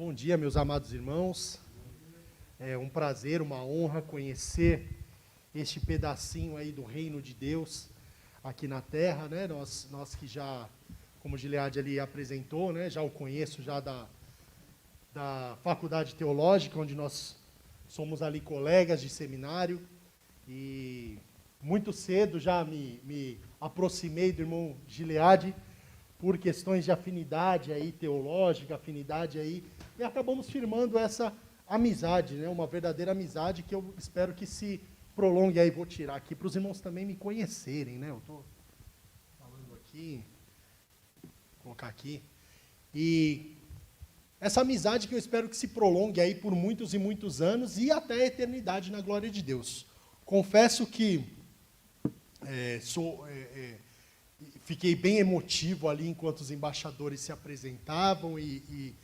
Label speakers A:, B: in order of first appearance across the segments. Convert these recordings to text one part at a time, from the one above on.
A: Bom dia, meus amados irmãos. É um prazer, uma honra conhecer este pedacinho aí do reino de Deus aqui na terra, né? Nós que já, como o Gilead ali apresentou, né? Já o conheço já da faculdade teológica, onde nós somos ali colegas de seminário, e muito cedo já me aproximei do irmão Gilead por questões de afinidade aí teológica, afinidade aí, e acabamos firmando essa amizade, né? Uma verdadeira amizade que eu espero que se prolongue aí. Vou tirar aqui para os irmãos também me conhecerem, né? Eu estou falando aqui, vou colocar aqui. E essa amizade que eu espero que se prolongue aí por muitos e muitos anos e até a eternidade na glória de Deus. Confesso que fiquei bem emotivo ali enquanto os embaixadores se apresentavam e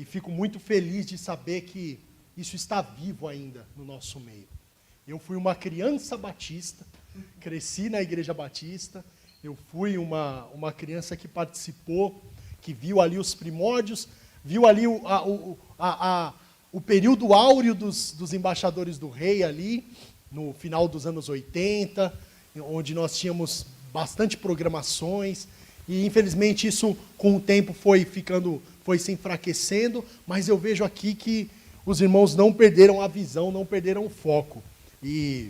A: fico muito feliz de saber que isso está vivo ainda no nosso meio. Eu fui uma criança batista, cresci na Igreja Batista, eu fui uma criança que participou, que viu ali os primórdios, viu ali o período áureo dos embaixadores do rei ali, no final dos anos 80, onde nós tínhamos bastante programações, e infelizmente isso com o tempo foi se enfraquecendo, mas eu vejo aqui que os irmãos não perderam a visão, não perderam o foco. E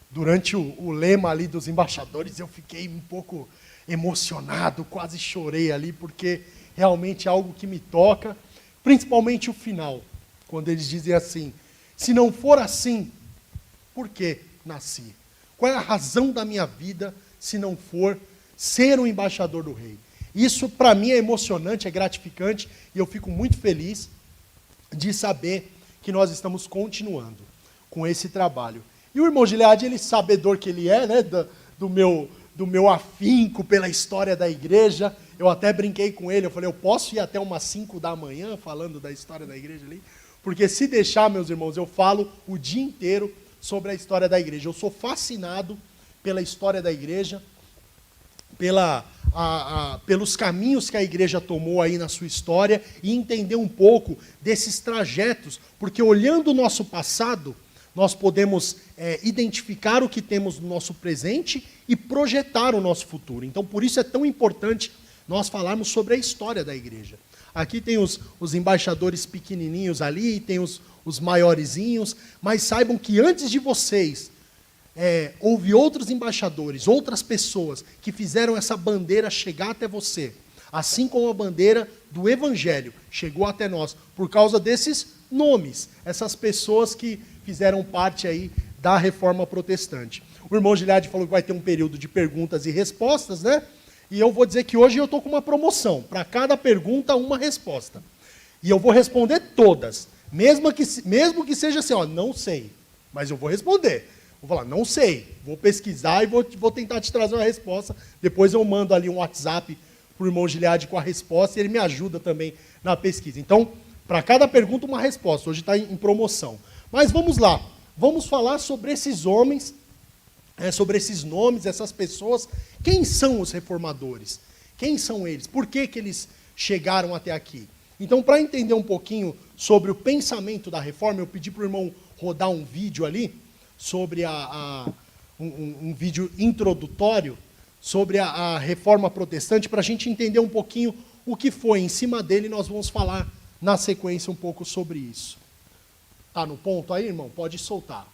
A: durante o lema ali dos embaixadores eu fiquei um pouco emocionado, quase chorei ali, porque realmente é algo que me toca, principalmente o final, quando eles dizem assim: se não for assim, por que nasci? Qual é a razão da minha vida se não for ser um embaixador do rei? Isso para mim é emocionante, é gratificante, e eu fico muito feliz de saber que nós estamos continuando com esse trabalho. E o irmão Gilead, ele sabedor que ele é, né, do meu afinco pela história da igreja, eu até brinquei com ele, eu falei, eu posso ir até umas 5 da manhã falando da história da igreja ali? Porque se deixar, meus irmãos, eu falo o dia inteiro sobre a história da igreja. Eu sou fascinado pela história da igreja, pelos caminhos que a igreja tomou aí na sua história, e entender um pouco desses trajetos, porque olhando o nosso passado, nós podemos identificar o que temos no nosso presente e projetar o nosso futuro. Então, por isso é tão importante nós falarmos sobre a história da igreja. Aqui tem os embaixadores pequenininhos ali, tem os maiorzinhos, mas saibam que antes de vocês, houve outros embaixadores, outras pessoas que fizeram essa bandeira chegar até você, assim como a bandeira do Evangelho chegou até nós, por causa desses nomes, essas pessoas que fizeram parte aí da Reforma Protestante. O irmão Gilead falou que vai ter um período de perguntas e respostas, né? E eu vou dizer que hoje eu estou com uma promoção, para cada pergunta uma resposta. E eu vou responder todas, mesmo que seja assim, ó, não sei, mas eu vou responder. Vou falar, não sei, vou pesquisar e vou tentar te trazer uma resposta. Depois eu mando ali um WhatsApp para o irmão Gilead com a resposta e ele me ajuda também na pesquisa. Então, para cada pergunta, uma resposta. Hoje está em promoção. Mas vamos lá, vamos falar sobre esses homens, sobre esses nomes, essas pessoas. Quem são os reformadores? Quem são eles? Por que eles chegaram até aqui? Então, para entender um pouquinho sobre o pensamento da reforma, eu pedi para o irmão rodar um vídeo ali, sobre um vídeo introdutório sobre a Reforma Protestante, para a gente entender um pouquinho o que foi. Em cima dele, nós vamos falar na sequência um pouco sobre isso. Está no ponto aí, irmão? Pode soltar.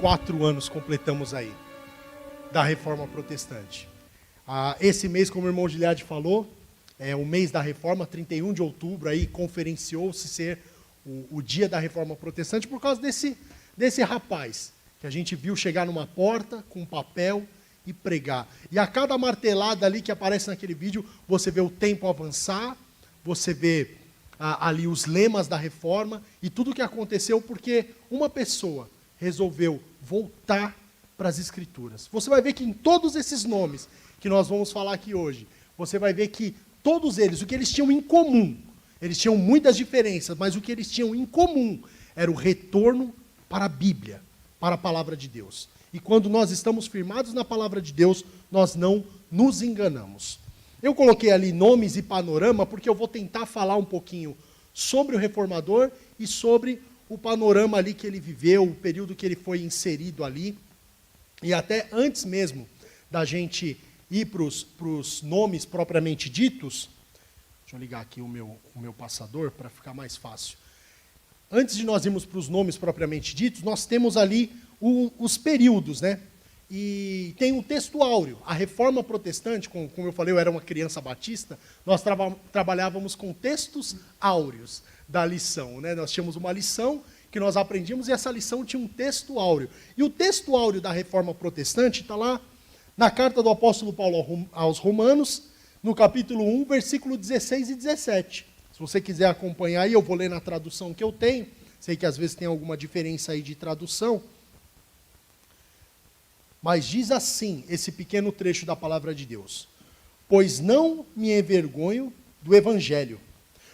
A: 4 anos completamos aí, da Reforma Protestante. Esse mês, como o irmão Giliade falou, é o mês da Reforma, 31 de outubro, aí conferenciou-se ser o dia da Reforma Protestante por causa desse rapaz, que a gente viu chegar numa porta com um papel e pregar. E a cada martelada ali que aparece naquele vídeo, você vê o tempo avançar, você vê ali os lemas da Reforma e tudo o que aconteceu porque uma pessoa resolveu voltar para as Escrituras. Você vai ver que em todos esses nomes que nós vamos falar aqui hoje, você vai ver que todos eles, o que eles tinham em comum, eles tinham muitas diferenças, mas o que eles tinham em comum era o retorno para a Bíblia, para a palavra de Deus. E quando nós estamos firmados na palavra de Deus, nós não nos enganamos. Eu coloquei ali nomes e panorama, porque eu vou tentar falar um pouquinho sobre o reformador e sobre o panorama ali que ele viveu, o período que ele foi inserido ali. E até antes mesmo da gente ir para os nomes propriamente ditos, deixa eu ligar aqui o meu passador para ficar mais fácil. Antes de nós irmos para os nomes propriamente ditos, nós temos ali os períodos, né? E tem o texto áureo. A Reforma Protestante, como eu falei, eu era uma criança batista, nós trabalhávamos com textos áureos da lição, né? Nós tínhamos uma lição que nós aprendíamos e essa lição tinha um texto áureo. E o texto áureo da Reforma Protestante está lá na carta do apóstolo Paulo aos Romanos, no capítulo 1, versículo 16 e 17. Se você quiser acompanhar aí, eu vou ler na tradução que eu tenho. Sei que às vezes tem alguma diferença aí de tradução. Mas diz assim, esse pequeno trecho da palavra de Deus: pois não me envergonho do Evangelho,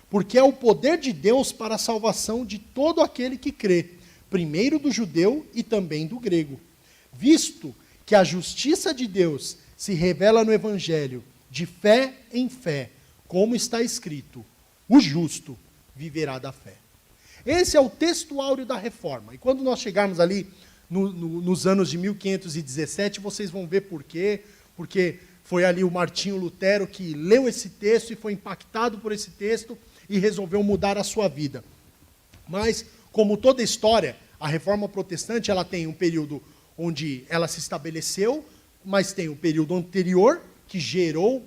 A: porque é o poder de Deus para a salvação de todo aquele que crê, primeiro do judeu e também do grego. Visto que a justiça de Deus se revela no Evangelho, de fé em fé, como está escrito, o justo viverá da fé. Esse é o texto áureo da Reforma. E quando nós chegarmos ali nos anos de 1517, vocês vão ver por quê. Porque foi ali o Martinho Lutero que leu esse texto e foi impactado por esse texto e resolveu mudar a sua vida. Mas, como toda história, a Reforma Protestante ela tem um período onde ela se estabeleceu, mas tem um período anterior que gerou,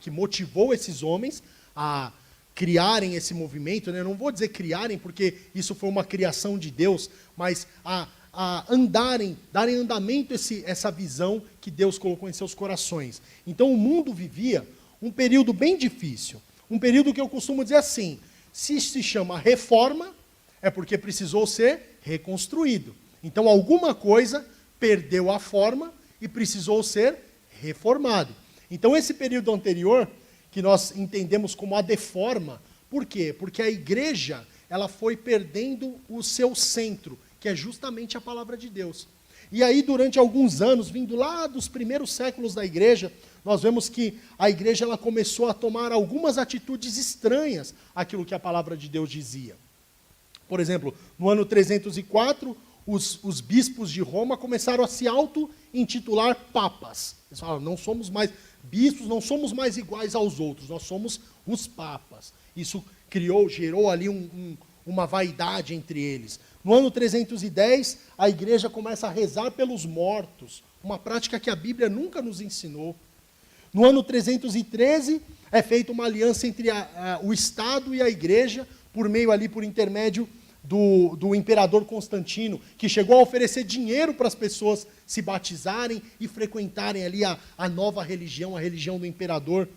A: que motivou esses homens a criarem esse movimento, né? Não vou dizer criarem, porque isso foi uma criação de Deus, mas a darem andamento essa visão que Deus colocou em seus corações. Então o mundo vivia um período bem difícil, um período que eu costumo dizer assim, se chama reforma, é porque precisou ser reconstruído. Então alguma coisa perdeu a forma e precisou ser reformado. Então esse período anterior, que nós entendemos como a deforma, por quê? Porque a igreja ela foi perdendo o seu centro, que é justamente a palavra de Deus. E aí, durante alguns anos, vindo lá dos primeiros séculos da igreja, nós vemos que a igreja ela começou a tomar algumas atitudes estranhas àquilo que a palavra de Deus dizia. Por exemplo, no ano 304, os bispos de Roma começaram a se auto-intitular papas. Eles falaram, não somos mais bispos, não somos mais iguais aos outros, nós somos os papas. Isso gerou ali uma vaidade entre eles. No ano 310, a igreja começa a rezar pelos mortos, uma prática que a Bíblia nunca nos ensinou. No ano 313, é feita uma aliança entre o Estado e a igreja, por intermédio do imperador Constantino, que chegou a oferecer dinheiro para as pessoas se batizarem e frequentarem ali a nova religião, a religião do imperador.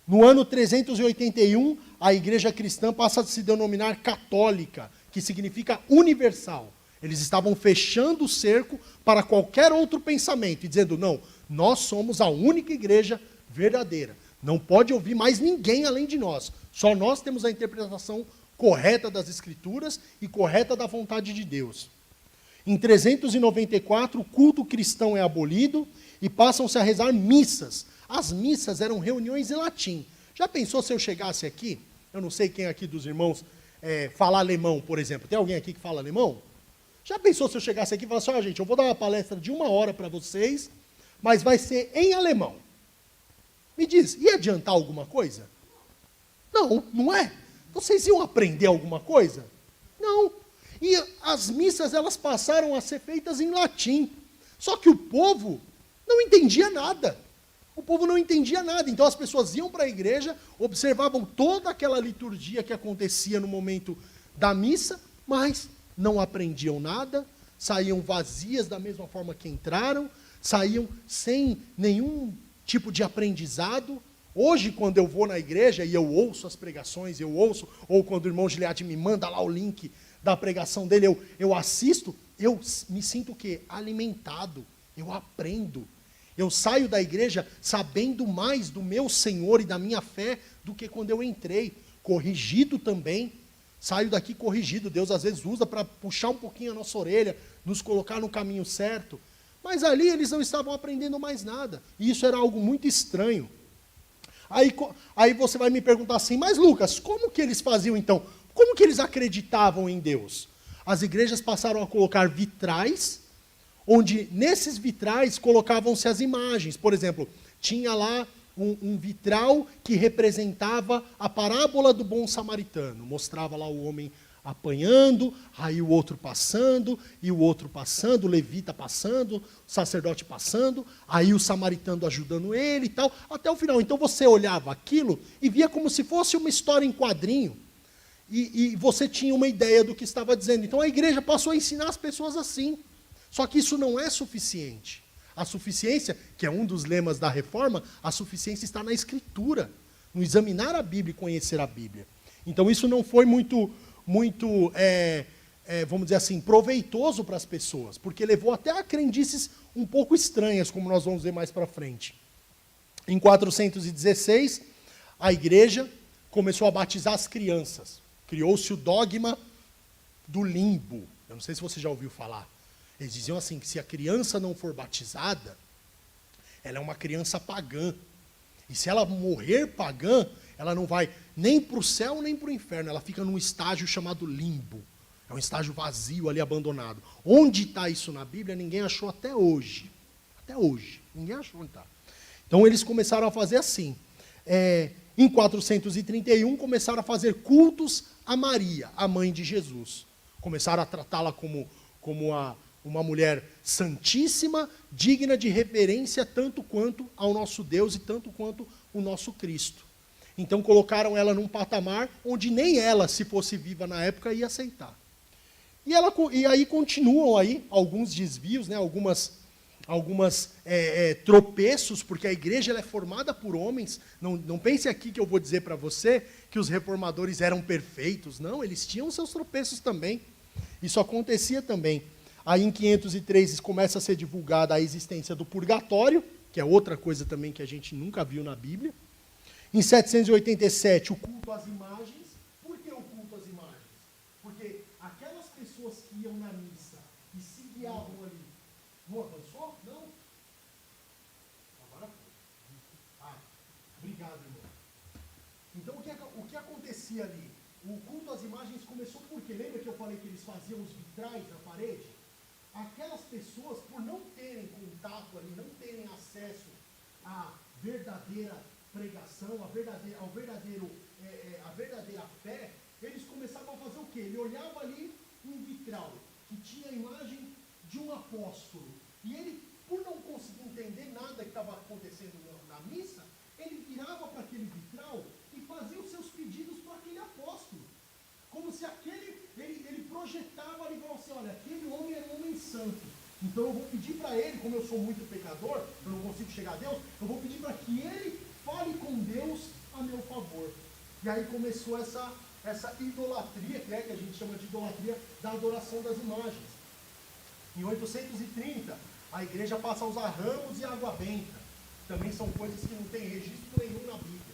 A: No ano 381, a igreja cristã passa a se denominar católica, que significa universal. Eles estavam fechando o cerco para qualquer outro pensamento, e dizendo, não, nós somos a única igreja verdadeira. Não pode ouvir mais ninguém além de nós. Só nós temos a interpretação correta das Escrituras e correta da vontade de Deus. Em 394, o culto cristão é abolido e passam-se a rezar missas. As missas eram reuniões em latim. Já pensou se eu chegasse aqui, eu não sei quem aqui dos irmãos fala alemão, por exemplo. Tem alguém aqui que fala alemão? Já pensou se eu chegasse aqui e falasse, gente, eu vou dar uma palestra de 1 hora para vocês, mas vai ser em alemão. Me diz, ia adiantar alguma coisa? Não, não é? Vocês iam aprender alguma coisa? Não. E as missas, elas passaram a ser feitas em latim. Só que o povo não entendia nada. O povo não entendia nada. Então as pessoas iam para a igreja, observavam toda aquela liturgia que acontecia no momento da missa, mas não aprendiam nada, saíam vazias da mesma forma que entraram, saíam sem nenhum tipo de aprendizado. Hoje, quando eu vou na igreja e eu ouço as pregações, ou quando o irmão Gilead me manda lá o link da pregação dele, eu assisto, eu me sinto o quê? Alimentado, eu aprendo. Eu saio da igreja sabendo mais do meu Senhor e da minha fé do que quando eu entrei. Corrigido também. Saio daqui corrigido. Deus às vezes usa para puxar um pouquinho a nossa orelha, nos colocar no caminho certo. Mas ali eles não estavam aprendendo mais nada. E isso era algo muito estranho. Aí você vai me perguntar assim, mas Lucas, como que eles faziam então? Como que eles acreditavam em Deus? As igrejas passaram a colocar vitrais, onde nesses vitrais colocavam-se as imagens. Por exemplo, tinha lá um vitral que representava a parábola do bom samaritano. Mostrava lá o homem apanhando, aí o outro passando, e o outro passando, o levita passando, o sacerdote passando, aí o samaritano ajudando ele e tal, até o final. Então você olhava aquilo e via como se fosse uma história em quadrinho. E você tinha uma ideia do que estava dizendo. Então a igreja passou a ensinar as pessoas assim. Só que isso não é suficiente. A suficiência, que é um dos lemas da reforma, a suficiência está na Escritura, no examinar a Bíblia e conhecer a Bíblia. Então isso não foi muito vamos dizer assim, proveitoso para as pessoas, porque levou até a crendices um pouco estranhas, como nós vamos ver mais para frente. Em 416, a igreja começou a batizar as crianças. Criou-se o dogma do limbo. Eu não sei se você já ouviu falar. Eles diziam assim, que se a criança não for batizada, ela é uma criança pagã. E se ela morrer pagã, ela não vai nem para o céu, nem para o inferno. Ela fica num estágio chamado limbo. É um estágio vazio ali, abandonado. Onde está isso na Bíblia, ninguém achou até hoje. Até hoje. Ninguém achou onde está. Então, eles começaram a fazer assim. Em 431, começaram a fazer cultos a Maria, a mãe de Jesus. Começaram a tratá-la como uma mulher santíssima, digna de reverência, tanto quanto ao nosso Deus e tanto quanto o nosso Cristo. Então colocaram ela num patamar onde nem ela, se fosse viva na época, ia aceitar. E aí continuam aí alguns desvios, né, algumas tropeços, porque a igreja ela é formada por homens. Não pense aqui que eu vou dizer para você que os reformadores eram perfeitos. Não, eles tinham seus tropeços também. Isso acontecia também. Aí em 503 começa a ser divulgada a existência do purgatório, que é outra coisa também que a gente nunca viu na Bíblia. Em 787, o culto às imagens. Por que o culto às imagens? Porque aquelas pessoas que iam na missa e se guiavam ali, não avançou? Não? Agora foi. Obrigado, irmão. Então o que acontecia ali? O culto às imagens começou porque, lembra que eu falei que eles faziam os vitrais na parede? Aquelas pessoas, por não terem contato ali, não terem acesso à verdadeira pregação, à verdadeira fé, eles começavam a fazer o quê? Ele olhava ali um vitral que tinha a imagem de um apóstolo. E ele, por não conseguir entender nada que estava acontecendo na missa, ele virava para aquele vitral e fazia os seus pedidos para aquele apóstolo. Como se ele projetava ali e falava assim, olha, aquele homem é um homem santo. Então eu vou pedir para ele, como eu sou muito pecador, eu não consigo chegar a Deus, eu vou pedir para que ele fale com Deus a meu favor. E aí começou essa idolatria, que a gente chama de idolatria da adoração das imagens. Em 830, a igreja passa a usar ramos e água benta. Também são coisas que não tem registro nenhum na Bíblia.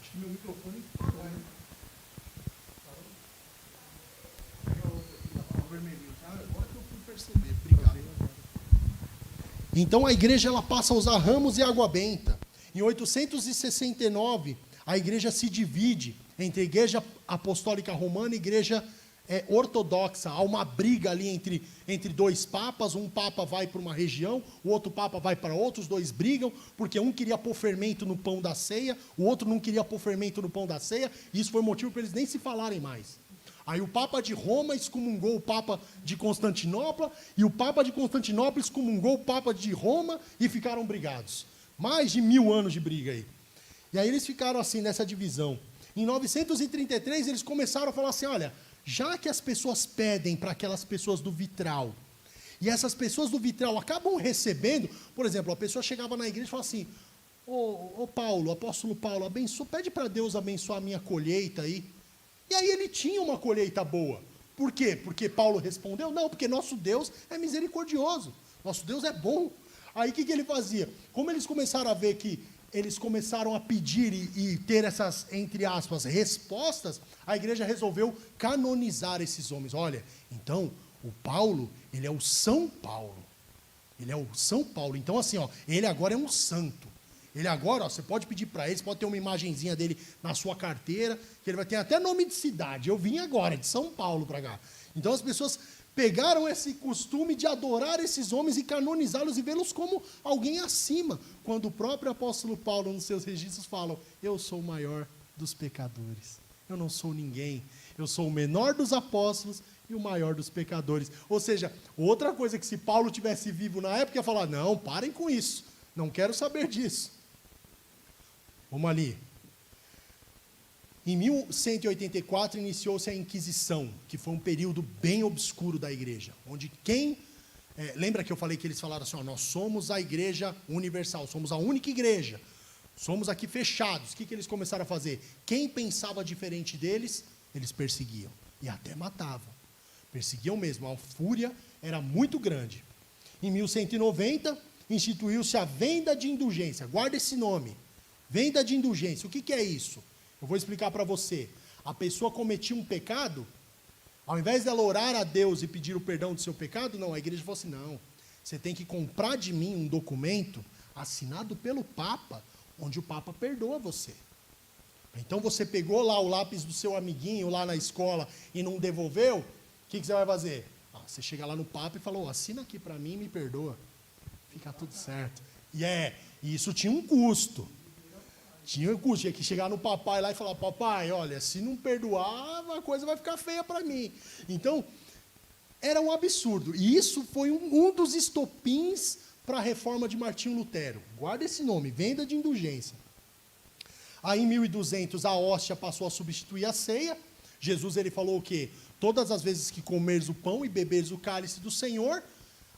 A: Acho que meu microfone parou, né? Agora que eu fui perceber. Obrigado. Então a igreja ela passa a usar ramos e água benta. Em 869, a igreja se divide entre a igreja apostólica romana e a igreja ortodoxa. Há uma briga ali entre dois papas. Um papa vai para uma região, o outro papa vai para outra, os dois brigam, porque um queria pôr fermento no pão da ceia, o outro não queria pôr fermento no pão da ceia, e isso foi motivo para eles nem se falarem mais. Aí o Papa de Roma excomungou o Papa de Constantinopla, e o Papa de Constantinopla excomungou o Papa de Roma e ficaram brigados. Mais de 1000 anos de briga aí. E aí eles ficaram assim, nessa divisão. Em 933 eles começaram a falar assim, olha, já que as pessoas pedem para aquelas pessoas do vitral, e essas pessoas do vitral acabam recebendo, por exemplo, a pessoa chegava na igreja e falava assim, ô Paulo, apóstolo Paulo, pede para Deus abençoar a minha colheita aí. E aí ele tinha uma colheita boa. Por quê? Porque Paulo respondeu? Não, porque nosso Deus é misericordioso. Nosso Deus é bom. Aí o que ele fazia? Como eles começaram a ver que eles começaram a pedir e ter essas, entre aspas, respostas, a igreja resolveu canonizar esses homens. Olha, então, o Paulo, ele é o São Paulo. Ele é o São Paulo. Então, assim, ó, ele agora é um santo. Ele agora, ó, você pode pedir para ele, você pode ter uma imagenzinha dele na sua carteira, que ele vai ter até nome de cidade. Eu vim agora, de São Paulo para cá. Então as pessoas pegaram esse costume de adorar esses homens e canonizá-los e vê-los como alguém acima, quando o próprio apóstolo Paulo, nos seus registros, fala, eu sou o maior dos pecadores. Eu não sou ninguém. Eu sou o menor dos apóstolos e o maior dos pecadores. Ou seja, outra coisa que se Paulo tivesse vivo na época, ia falar, não, parem com isso. Não quero saber disso. Vamos ali. Em 1184 iniciou-se a Inquisição, que foi um período bem obscuro da igreja, onde lembra que eu falei que eles falaram assim, ó, nós somos a igreja universal, somos a única igreja, somos aqui fechados. O que eles começaram a fazer? Quem pensava diferente deles, eles perseguiam, e até matavam. Perseguiam mesmo, a fúria era muito grande. Em 1190, instituiu-se a venda de indulgência, guarda esse nome. Venda de indulgência, o que é isso? Eu vou explicar para você. A pessoa cometia um pecado, ao invés dela orar a Deus e pedir o perdão do seu pecado, não, a igreja falou assim, não, você tem que comprar de mim um documento assinado pelo Papa, onde o Papa perdoa você. Então você pegou lá o lápis do seu amiguinho lá na escola e não devolveu, o que você vai fazer? Você chega lá no Papa e fala, assina aqui para mim e me perdoa. Fica tudo certo. E isso tinha um custo. Tinha que chegar no papai lá e falar, papai, olha, se não perdoar, a coisa vai ficar feia para mim. Então, era um absurdo. E isso foi um dos estopins para a reforma de Martinho Lutero. Guarda esse nome, venda de indulgência. Aí, em 1200, a hóstia passou a substituir a ceia. Jesus ele falou o quê? Todas as vezes que comeres o pão e beberes o cálice do Senhor,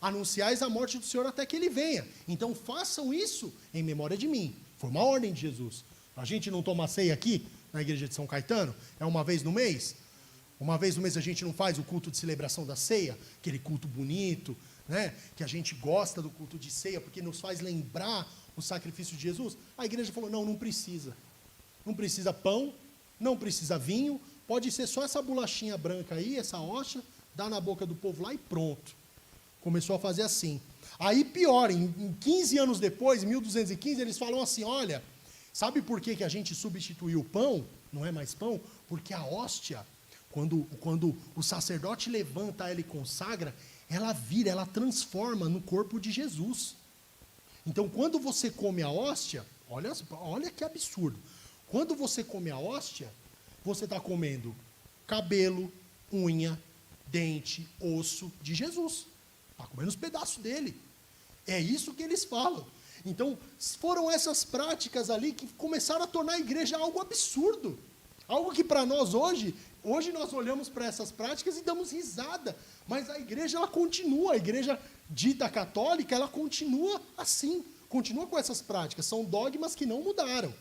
A: anunciais a morte do Senhor até que ele venha. Então, façam isso em memória de mim. Foi uma ordem de Jesus. A gente não toma ceia aqui, na igreja de São Caetano, é uma vez no mês. Uma vez no mês a gente não faz o culto de celebração da ceia, aquele culto bonito, né? Que a gente gosta do culto de ceia, porque nos faz lembrar o sacrifício de Jesus. A igreja falou, não precisa. Não precisa pão, não precisa vinho, pode ser só essa bolachinha branca aí, essa hóstia, dá na boca do povo lá e pronto. Começou a fazer assim. Aí pior, em 15 anos depois, em 1215, eles falam assim, olha, sabe por que a gente substituiu o pão? Não é mais pão? Porque a hóstia, quando o sacerdote levanta ela e consagra, ela vira, ela transforma no corpo de Jesus. Então, quando você come a hóstia, olha que absurdo. Quando você come a hóstia, você está comendo cabelo, unha, dente, osso de Jesus. Está comendo os pedaços dele. É isso que eles falam. Então, foram essas práticas ali que começaram a tornar a igreja algo absurdo. Algo que para nós hoje nós olhamos para essas práticas e damos risada. Mas a igreja, ela continua, a igreja dita católica, ela continua assim. Continua com essas práticas. São dogmas que não mudaram.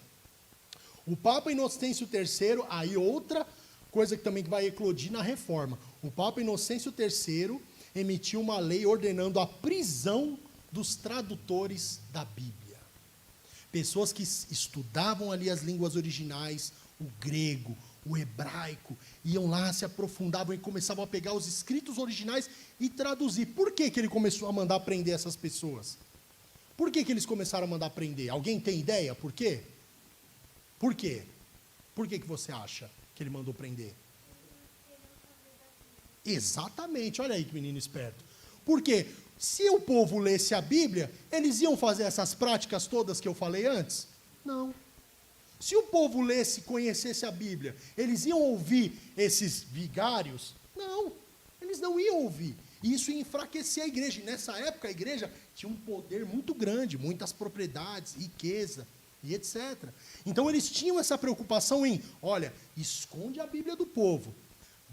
A: O Papa Inocêncio III, aí outra coisa que também vai eclodir na reforma. O Papa Inocêncio III emitiu uma lei ordenando a prisão dos tradutores da Bíblia. Pessoas que estudavam ali as línguas originais, o grego, o hebraico, iam lá, se aprofundavam e começavam a pegar os escritos originais e traduzir. Por que ele começou a mandar prender essas pessoas? Por que eles começaram a mandar prender? Alguém tem ideia? Por quê? Por quê? Por que você acha que ele mandou prender? Exatamente, olha aí que menino esperto. Por quê? Se o povo lesse a Bíblia, eles iam fazer essas práticas todas que eu falei antes? Não. Se o povo lesse e conhecesse a Bíblia, eles iam ouvir esses vigários? Não, eles não iam ouvir. E isso ia enfraquecer a igreja. E nessa época a igreja tinha um poder muito grande, muitas propriedades, riqueza e etc. Então eles tinham essa preocupação em, olha, esconde a Bíblia do povo.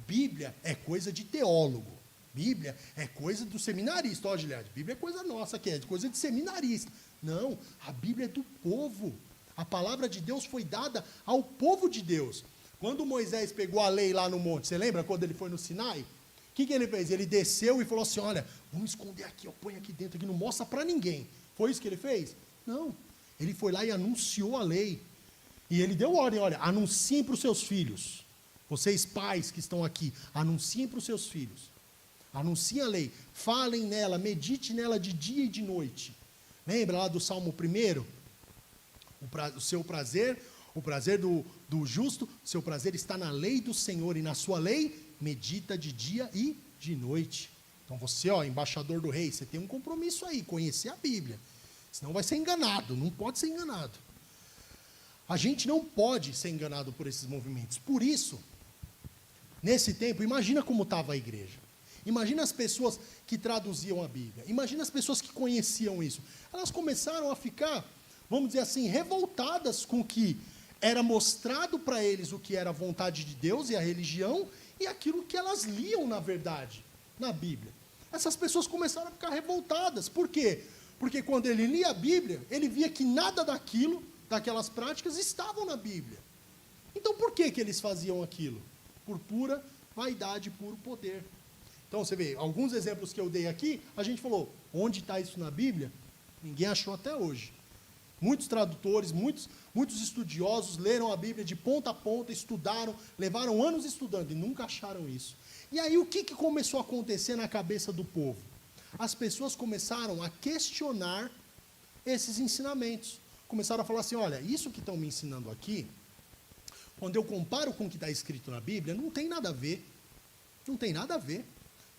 A: Bíblia é coisa de teólogo. Bíblia é coisa do seminarista. Ó, Giliade, Bíblia é coisa nossa aqui, é coisa de seminarista. Não, a Bíblia é do povo. A palavra de Deus foi dada ao povo de Deus. Quando Moisés pegou a lei lá no monte, você lembra quando ele foi no Sinai? O que ele fez? Ele desceu e falou assim, olha, vamos esconder aqui, ó, põe aqui dentro, aqui, não mostra para ninguém. Foi isso que ele fez? Não. Ele foi lá e anunciou a lei. E ele deu ordem, olha, anunciem para os seus filhos. Vocês pais que estão aqui, anunciem para os seus filhos. Anunciem a lei, falem nela, medite nela de dia e de noite. Lembra lá do Salmo 1? O seu prazer, o prazer do justo, seu prazer está na lei do Senhor, e na sua lei medita de dia e de noite. Então você, ó, embaixador do rei, você tem um compromisso aí, conhecer a Bíblia. Senão vai ser enganado, não pode ser enganado. A gente não pode ser enganado por esses movimentos. Por isso, nesse tempo, imagina como estava a igreja. Imagina as pessoas que traduziam a Bíblia. Imagina as pessoas que conheciam isso. Elas começaram a ficar, vamos dizer assim, revoltadas com o que era mostrado para eles, o que era a vontade de Deus e a religião, e aquilo que elas liam, na verdade, na Bíblia. Essas pessoas começaram a ficar revoltadas. Por quê? Porque quando ele lia a Bíblia, ele via que nada daquelas práticas estavam na Bíblia. Então por que eles faziam aquilo? Por pura vaidade, puro poder. Então você vê, alguns exemplos que eu dei aqui, a gente falou, onde está isso na Bíblia? Ninguém achou até hoje. Muitos tradutores, muitos estudiosos leram a Bíblia de ponta a ponta, estudaram, levaram anos estudando e nunca acharam isso. E aí o que começou a acontecer na cabeça do povo? As pessoas começaram a questionar esses ensinamentos. Começaram a falar assim, olha, isso que estão me ensinando aqui, quando eu comparo com o que está escrito na Bíblia, não tem nada a ver. Não tem nada a ver.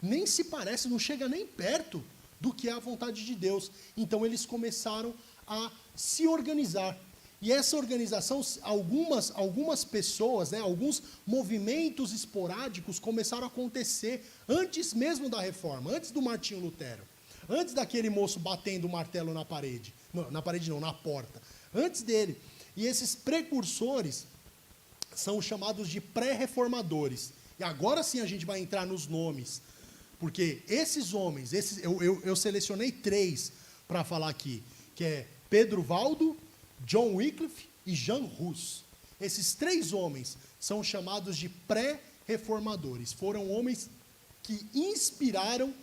A: Nem se parece, não chega nem perto do que é a vontade de Deus. Então eles começaram a se organizar. E essa organização, algumas pessoas, né, alguns movimentos esporádicos começaram a acontecer antes mesmo da reforma, antes do Martinho Lutero, antes daquele moço batendo o martelo na parede. Não, na parede não, na porta. Antes dele. E esses precursores são chamados de pré-reformadores. E agora sim a gente vai entrar nos nomes. Porque esses homens, eu selecionei 3 para falar aqui, que é Pedro Valdo, John Wycliffe e Jean Hus. Esses 3 homens são chamados de pré-reformadores. Foram homens que inspiraram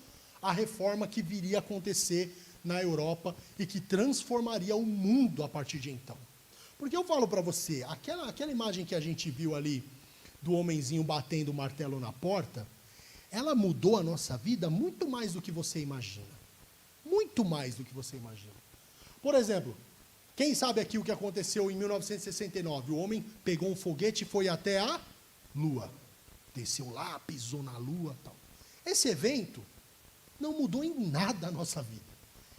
A: a reforma que viria a acontecer na Europa e que transformaria o mundo a partir de então. Porque eu falo para você, aquela imagem que a gente viu ali do homenzinho batendo o martelo na porta, ela mudou a nossa vida muito mais do que você imagina. Muito mais do que você imagina. Por exemplo, quem sabe aqui o que aconteceu em 1969? O homem pegou um foguete e foi até a Lua. Desceu lá, pisou na Lua e tal. Esse evento não mudou em nada a nossa vida.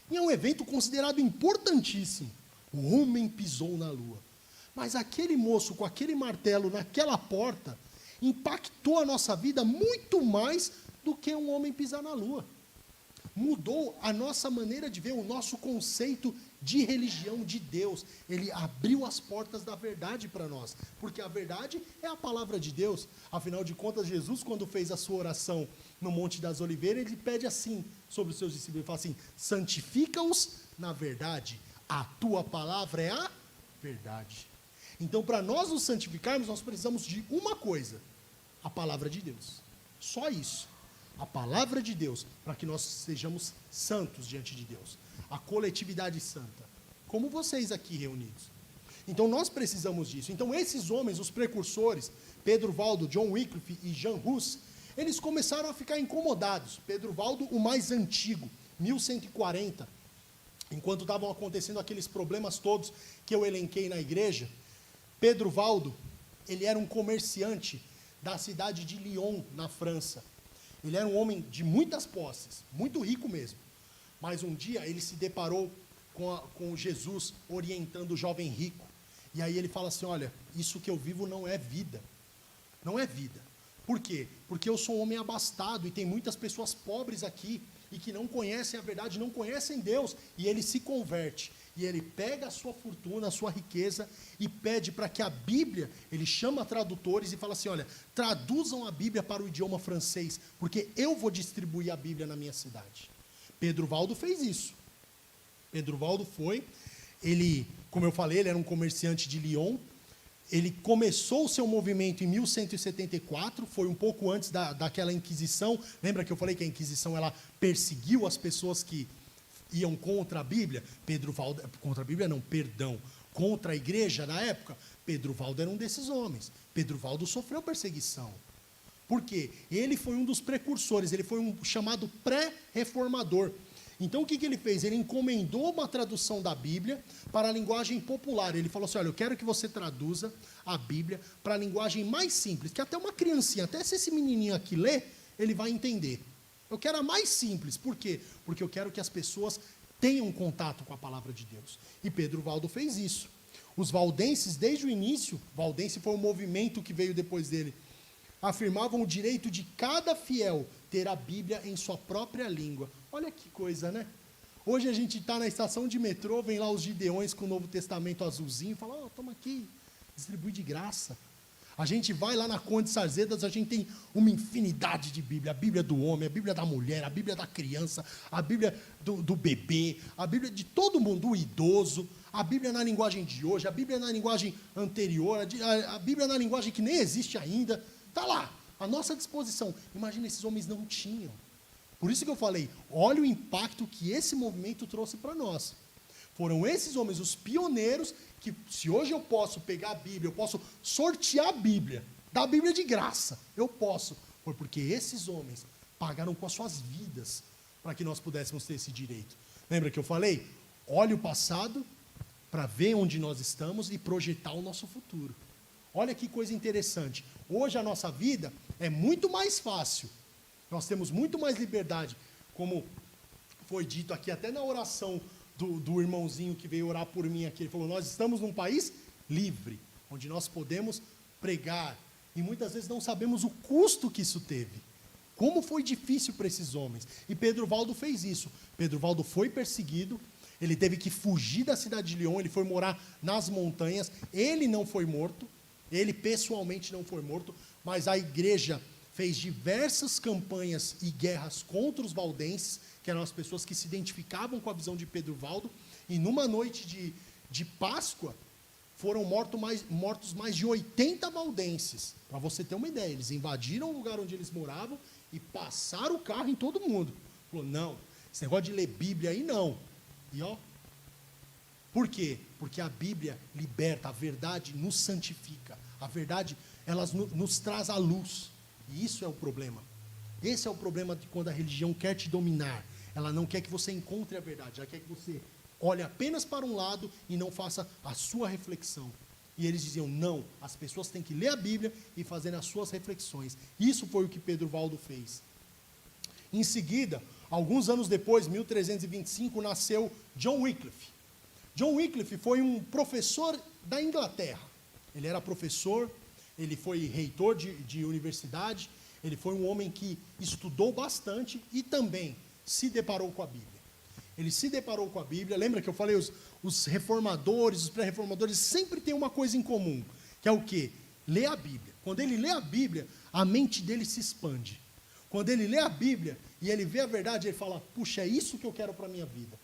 A: E é um evento considerado importantíssimo. O homem pisou na Lua. Mas aquele moço com aquele martelo naquela porta impactou a nossa vida muito mais do que um homem pisar na Lua. Mudou a nossa maneira de ver, o nosso conceito de religião, de Deus. Ele abriu as portas da verdade para nós, porque a verdade é a palavra de Deus. Afinal de contas, Jesus, quando fez a sua oração no Monte das Oliveiras, ele pede assim sobre os seus discípulos, ele fala assim, santifica-os na verdade, a tua palavra é a verdade. Então, para nós nos santificarmos, nós precisamos de uma coisa, a palavra de Deus. Só isso. A palavra de Deus, para que nós sejamos santos diante de Deus. A coletividade santa. Como vocês aqui reunidos. Então nós precisamos disso. Então esses homens, os precursores, Pedro Valdo, John Wycliffe e Jean Hus, eles começaram a ficar incomodados. Pedro Valdo, o mais antigo, 1140, enquanto estavam acontecendo aqueles problemas todos que eu elenquei na igreja, Pedro Valdo, ele era um comerciante da cidade de Lyon, na França. Ele era um homem de muitas posses, muito rico mesmo. Mas um dia ele se deparou com Jesus orientando o jovem rico. E aí ele fala assim, olha, isso que eu vivo não é vida. Não é vida. Por quê? Porque eu sou um homem abastado e tem muitas pessoas pobres aqui e que não conhecem a verdade, não conhecem Deus. E ele se converte. E ele pega a sua fortuna, a sua riqueza e pede para que a Bíblia, ele chama tradutores e fala assim, olha, traduzam a Bíblia para o idioma francês, porque eu vou distribuir a Bíblia na minha cidade. Pedro Valdo fez isso. Pedro Valdo foi, ele, como eu falei, ele era um comerciante de Lyon. Ele começou o seu movimento em 1174, foi um pouco antes daquela Inquisição. Lembra que eu falei que a Inquisição ela perseguiu as pessoas que iam contra a Bíblia? Pedro Valdo, contra a Bíblia não, perdão, contra a igreja na época. Pedro Valdo era um desses homens. Pedro Valdo sofreu perseguição. Por quê? Ele foi um dos precursores, ele foi um chamado pré-reformador. Então, o que ele fez? Ele encomendou uma tradução da Bíblia para a linguagem popular. Ele falou assim, olha, eu quero que você traduza a Bíblia para a linguagem mais simples, que até uma criancinha, até se esse menininho aqui ler, ele vai entender. Eu quero a mais simples. Por quê? Porque eu quero que as pessoas tenham contato com a palavra de Deus. E Pedro Valdo fez isso. Os valdenses, desde o início, valdense foi um movimento que veio depois dele, afirmavam o direito de cada fiel ter a Bíblia em sua própria língua. Olha que coisa, né? Hoje a gente está na estação de metrô, vem lá os gideões com o Novo Testamento azulzinho, fala, ó, toma aqui, distribui de graça. A gente vai lá na Conde Sarzedas, a gente tem uma infinidade de Bíblia. A Bíblia do homem, a Bíblia da mulher, a Bíblia da criança, a Bíblia do bebê, a Bíblia de todo mundo, do idoso, a Bíblia na linguagem de hoje, a Bíblia na linguagem anterior, a Bíblia na linguagem que nem existe ainda. Está lá, à nossa disposição. Imagina, esses homens não tinham. Por isso que eu falei, olha o impacto que esse movimento trouxe para nós. Foram esses homens, os pioneiros, que se hoje eu posso pegar a Bíblia, eu posso sortear a Bíblia, dar a Bíblia de graça, eu posso. Foi porque esses homens pagaram com as suas vidas para que nós pudéssemos ter esse direito. Lembra que eu falei? Olhe o passado para ver onde nós estamos e projetar o nosso futuro. Olha que coisa interessante. Hoje a nossa vida é muito mais fácil. Nós temos muito mais liberdade. Como foi dito aqui, até na oração do irmãozinho que veio orar por mim aqui. Ele falou, nós estamos num país livre, onde nós podemos pregar. E muitas vezes não sabemos o custo que isso teve. Como foi difícil para esses homens. E Pedro Valdo fez isso. Pedro Valdo foi perseguido. Ele teve que fugir da cidade de Lyon. Ele foi morar nas montanhas. Ele não foi morto. Ele pessoalmente não foi morto, mas a igreja fez diversas campanhas e guerras contra os valdenses, que eram as pessoas que se identificavam com a visão de Pedro Valdo, e numa noite de Páscoa, foram mortos mais de 80 valdenses. Para você ter uma ideia, eles invadiram o lugar onde eles moravam e passaram o carro em todo mundo. Falou, não, esse negócio de ler Bíblia aí não. E ó, por quê? Porque a Bíblia liberta, a verdade nos santifica. A verdade, ela nos traz a luz. E isso é o problema. Esse é o problema de quando a religião quer te dominar. Ela não quer que você encontre a verdade, ela quer que você olhe apenas para um lado e não faça a sua reflexão. E eles diziam, não, as pessoas têm que ler a Bíblia e fazer as suas reflexões. Isso foi o que Pedro Valdo fez. Em seguida, alguns anos depois, 1325, nasceu John Wycliffe. John Wycliffe foi um professor da Inglaterra. Ele era professor, ele foi reitor de universidade, ele foi um homem que estudou bastante e também se deparou com a Bíblia. Ele se deparou com a Bíblia. Lembra que eu falei, os reformadores, os pré-reformadores sempre têm uma coisa em comum, que é o quê? Ler a Bíblia. Quando ele lê a Bíblia, a mente dele se expande. Quando ele lê a Bíblia e ele vê a verdade, ele fala, puxa, é isso que eu quero para a minha vida.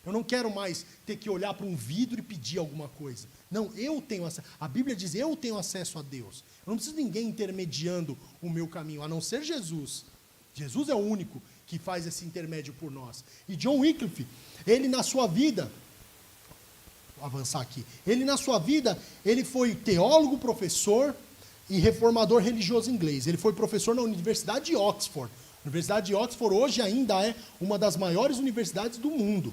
A: Eu não quero mais ter que olhar para um vidro e pedir alguma coisa. Não, eu tenho acesso. A Bíblia diz, eu tenho acesso a Deus. Eu não preciso de ninguém intermediando o meu caminho, a não ser Jesus. Jesus é o único que faz esse intermédio por nós. E John Wycliffe, ele na sua vida, vou avançar aqui, ele na sua vida, ele foi teólogo, professor e reformador religioso inglês. Ele foi professor na Universidade de Oxford. A Universidade de Oxford hoje ainda é uma das maiores universidades do mundo.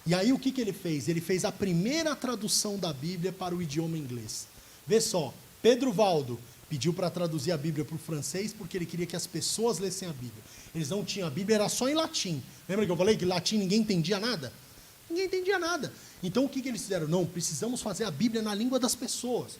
A: E aí o que ele fez? Ele fez a primeira tradução da Bíblia para o idioma inglês. Vê só, Pedro Valdo pediu para traduzir a Bíblia para o francês porque ele queria que as pessoas lessem a Bíblia. Eles não tinham a Bíblia, era só em latim. Lembra que eu falei que em latim ninguém entendia nada? Ninguém entendia nada. Então o que eles fizeram? Não, precisamos fazer a Bíblia na língua das pessoas.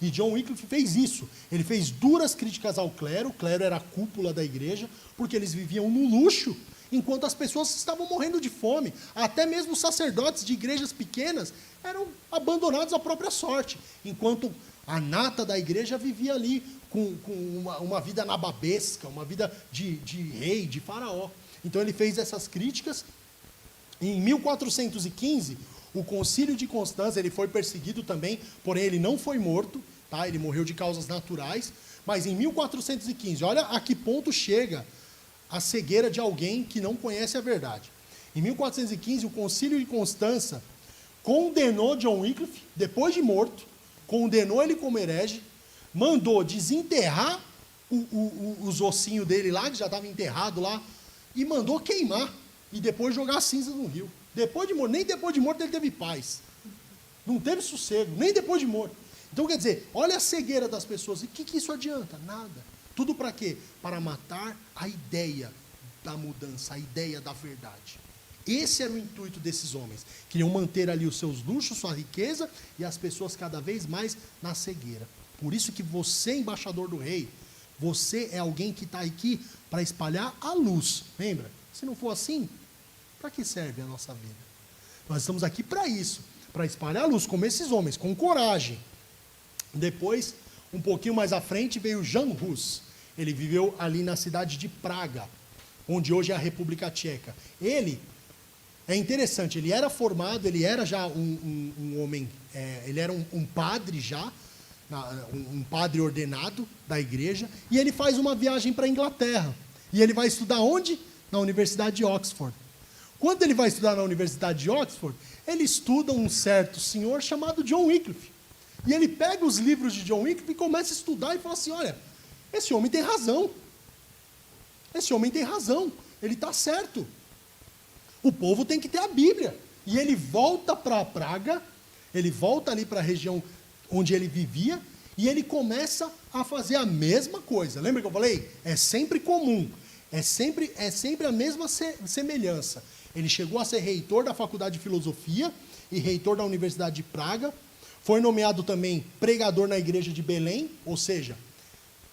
A: E John Wycliffe fez isso. Ele fez duras críticas ao clero. O clero era a cúpula da igreja, porque eles viviam no luxo, enquanto as pessoas estavam morrendo de fome. Até mesmo os sacerdotes de igrejas pequenas eram abandonados à própria sorte, enquanto a nata da igreja vivia ali com uma vida nababesca, uma vida de rei, de faraó. Então ele fez essas críticas. Em 1415, o Concílio de Constança, ele foi perseguido também, porém ele não foi morto, tá? Ele morreu de causas naturais. Mas em 1415, olha a que ponto chega a cegueira de alguém que não conhece a verdade. Em 1415, o Concílio de Constança condenou John Wycliffe, depois de morto, condenou ele como herege, mandou desenterrar os ossinhos dele lá, que já estava enterrado lá, e mandou queimar, e depois jogar a cinza no rio. Depois de morto, nem depois de morto ele teve paz. Não teve sossego, nem depois de morto. Então, quer dizer, olha a cegueira das pessoas. E o que isso adianta? Nada. Tudo para quê? Para matar a ideia da mudança, a ideia da verdade. Esse era o intuito desses homens. Queriam manter ali os seus luxos, sua riqueza, e as pessoas cada vez mais na cegueira. Por isso que você, embaixador do rei, você é alguém que está aqui para espalhar a luz. Lembra? Se não for assim, para que serve a nossa vida? Nós estamos aqui para isso, para espalhar a luz, como esses homens, com coragem. Depois, um pouquinho mais à frente, veio Jan Hus. Ele viveu ali na cidade de Praga, onde hoje é a República Tcheca. Ele, é interessante, ele era formado, ele era já um homem, ele era um padre já, um padre ordenado da igreja, e ele faz uma viagem para a Inglaterra. E ele vai estudar onde? Na Universidade de Oxford. Quando ele vai estudar na Universidade de Oxford, ele estuda um certo senhor chamado John Wycliffe. E ele pega os livros de John Wycliffe e começa a estudar e fala assim, olha, esse homem tem razão. Esse homem tem razão. Ele está certo. O povo tem que ter a Bíblia. E ele volta para Praga, ele volta ali para a região onde ele vivia, e ele começa a fazer a mesma coisa. Lembra que eu falei? É sempre comum. É sempre a mesma semelhança. Ele chegou a ser reitor da Faculdade de Filosofia e reitor da Universidade de Praga. Foi nomeado também pregador na igreja de Belém, ou seja,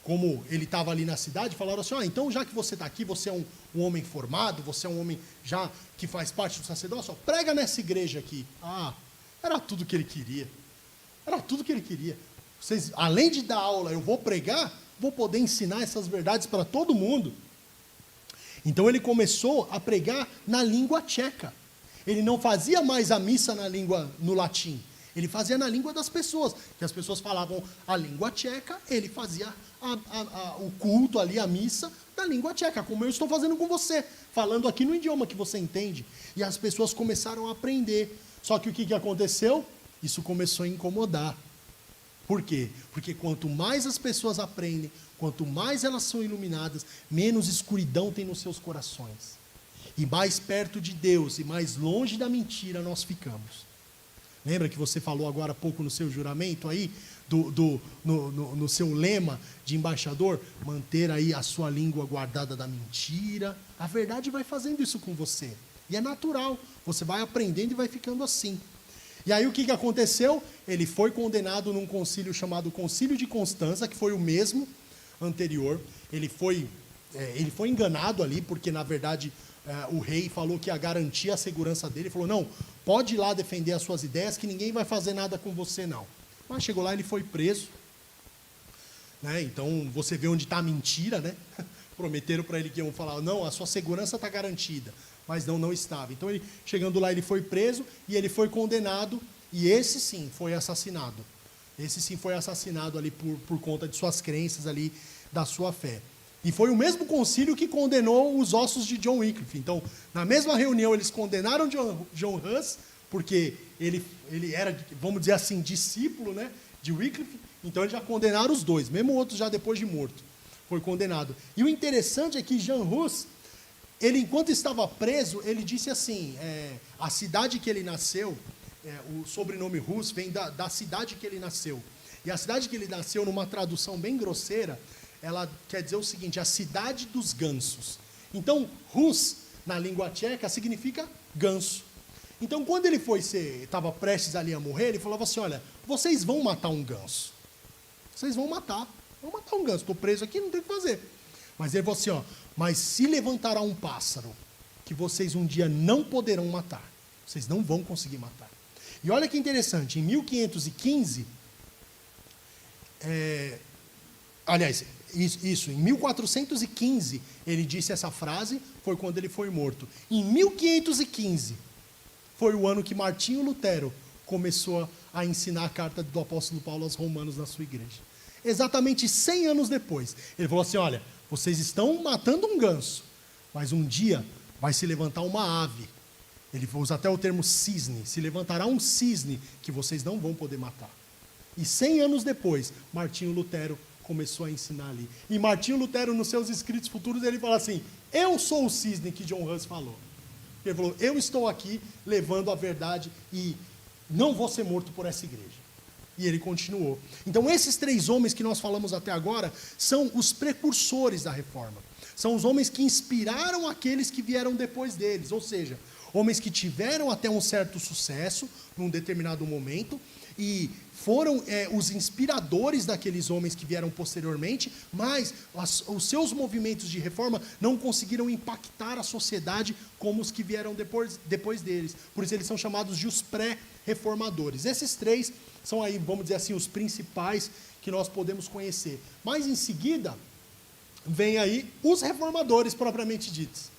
A: como ele estava ali na cidade, falaram assim, então já que você está aqui, você é um homem formado, você é um homem já que faz parte do sacerdócio, prega nessa igreja aqui. Era tudo que ele queria. Era tudo que ele queria. Vocês, além de dar aula, eu vou pregar, vou poder ensinar essas verdades para todo mundo. Então ele começou a pregar na língua tcheca. Ele não fazia mais a missa no latim. Ele fazia na língua das pessoas, que as pessoas falavam a língua tcheca, ele fazia o culto ali, a missa, na língua tcheca, como eu estou fazendo com você, falando aqui no idioma que você entende. E as pessoas começaram a aprender. Só que o que aconteceu? Isso começou a incomodar. Por quê? Porque quanto mais as pessoas aprendem, quanto mais elas são iluminadas, menos escuridão tem nos seus corações. E mais perto de Deus e mais longe da mentira nós ficamos. Lembra que você falou agora há pouco no seu juramento aí, no seu lema de embaixador? Manter aí a sua língua guardada da mentira. A verdade vai fazendo isso com você. E é natural. Você vai aprendendo e vai ficando assim. E aí o que aconteceu? Ele foi condenado num concílio chamado Concílio de Constança, que foi o mesmo anterior. Ele foi enganado ali, porque na verdade o rei falou que ia garantir a segurança dele. Ele falou, não, pode ir lá defender as suas ideias, que ninguém vai fazer nada com você não. Mas chegou lá, ele foi preso. Né? Então você vê onde está a mentira, né? Prometeram para ele que iam falar, não, a sua segurança está garantida. Mas não estava. Então, chegando lá, ele foi preso e ele foi condenado, e esse sim foi assassinado. Esse sim foi assassinado ali por conta de suas crenças ali, da sua fé. E foi o mesmo concílio que condenou os ossos de John Wycliffe. Então, na mesma reunião, eles condenaram John Hus, porque ele era, vamos dizer assim, discípulo, né, de Wycliffe. Então, eles já condenaram os dois, mesmo outros já depois de morto. Foi condenado. E o interessante é que Jan Hus, ele, enquanto estava preso, ele disse assim, a cidade que ele nasceu, o sobrenome Hus vem da cidade que ele nasceu. E a cidade que ele nasceu, numa tradução bem grosseira, ela quer dizer o seguinte, a cidade dos gansos. Então, Hus, na língua tcheca, significa ganso. Então, quando ele estava prestes ali a morrer, ele falava assim, olha, vocês vão matar um ganso. Vocês vão matar um ganso. Estou preso aqui, não tem o que fazer. Mas ele falou assim, ó, mas se levantará um pássaro que vocês um dia não poderão matar. Vocês não vão conseguir matar. E olha que interessante, em 1515, aliás, isso, em 1415, ele disse essa frase, foi quando ele foi morto. Em 1515, foi o ano que Martinho Lutero começou a ensinar a carta do apóstolo Paulo aos romanos na sua igreja. Exatamente 100 anos depois, ele falou assim, olha, vocês estão matando um ganso, mas um dia vai se levantar uma ave. Ele usa até o termo cisne, se levantará um cisne que vocês não vão poder matar. E 100 anos depois, Martinho Lutero começou a ensinar ali. E Martinho Lutero, nos seus escritos futuros, ele fala assim, eu sou o cisne que John Huss falou. Ele falou, eu estou aqui levando a verdade e não vou ser morto por essa igreja. E ele continuou. Então, esses 3 homens que nós falamos até agora são os precursores da reforma. São os homens que inspiraram aqueles que vieram depois deles. Ou seja, homens que tiveram até um certo sucesso num determinado momento e foram os inspiradores daqueles homens que vieram posteriormente, mas os seus movimentos de reforma não conseguiram impactar a sociedade como os que vieram depois deles. Por isso eles são chamados de os pré-reformadores. Esses 3 são aí, vamos dizer assim, os principais que nós podemos conhecer. Mas em seguida, vem aí os reformadores propriamente ditos.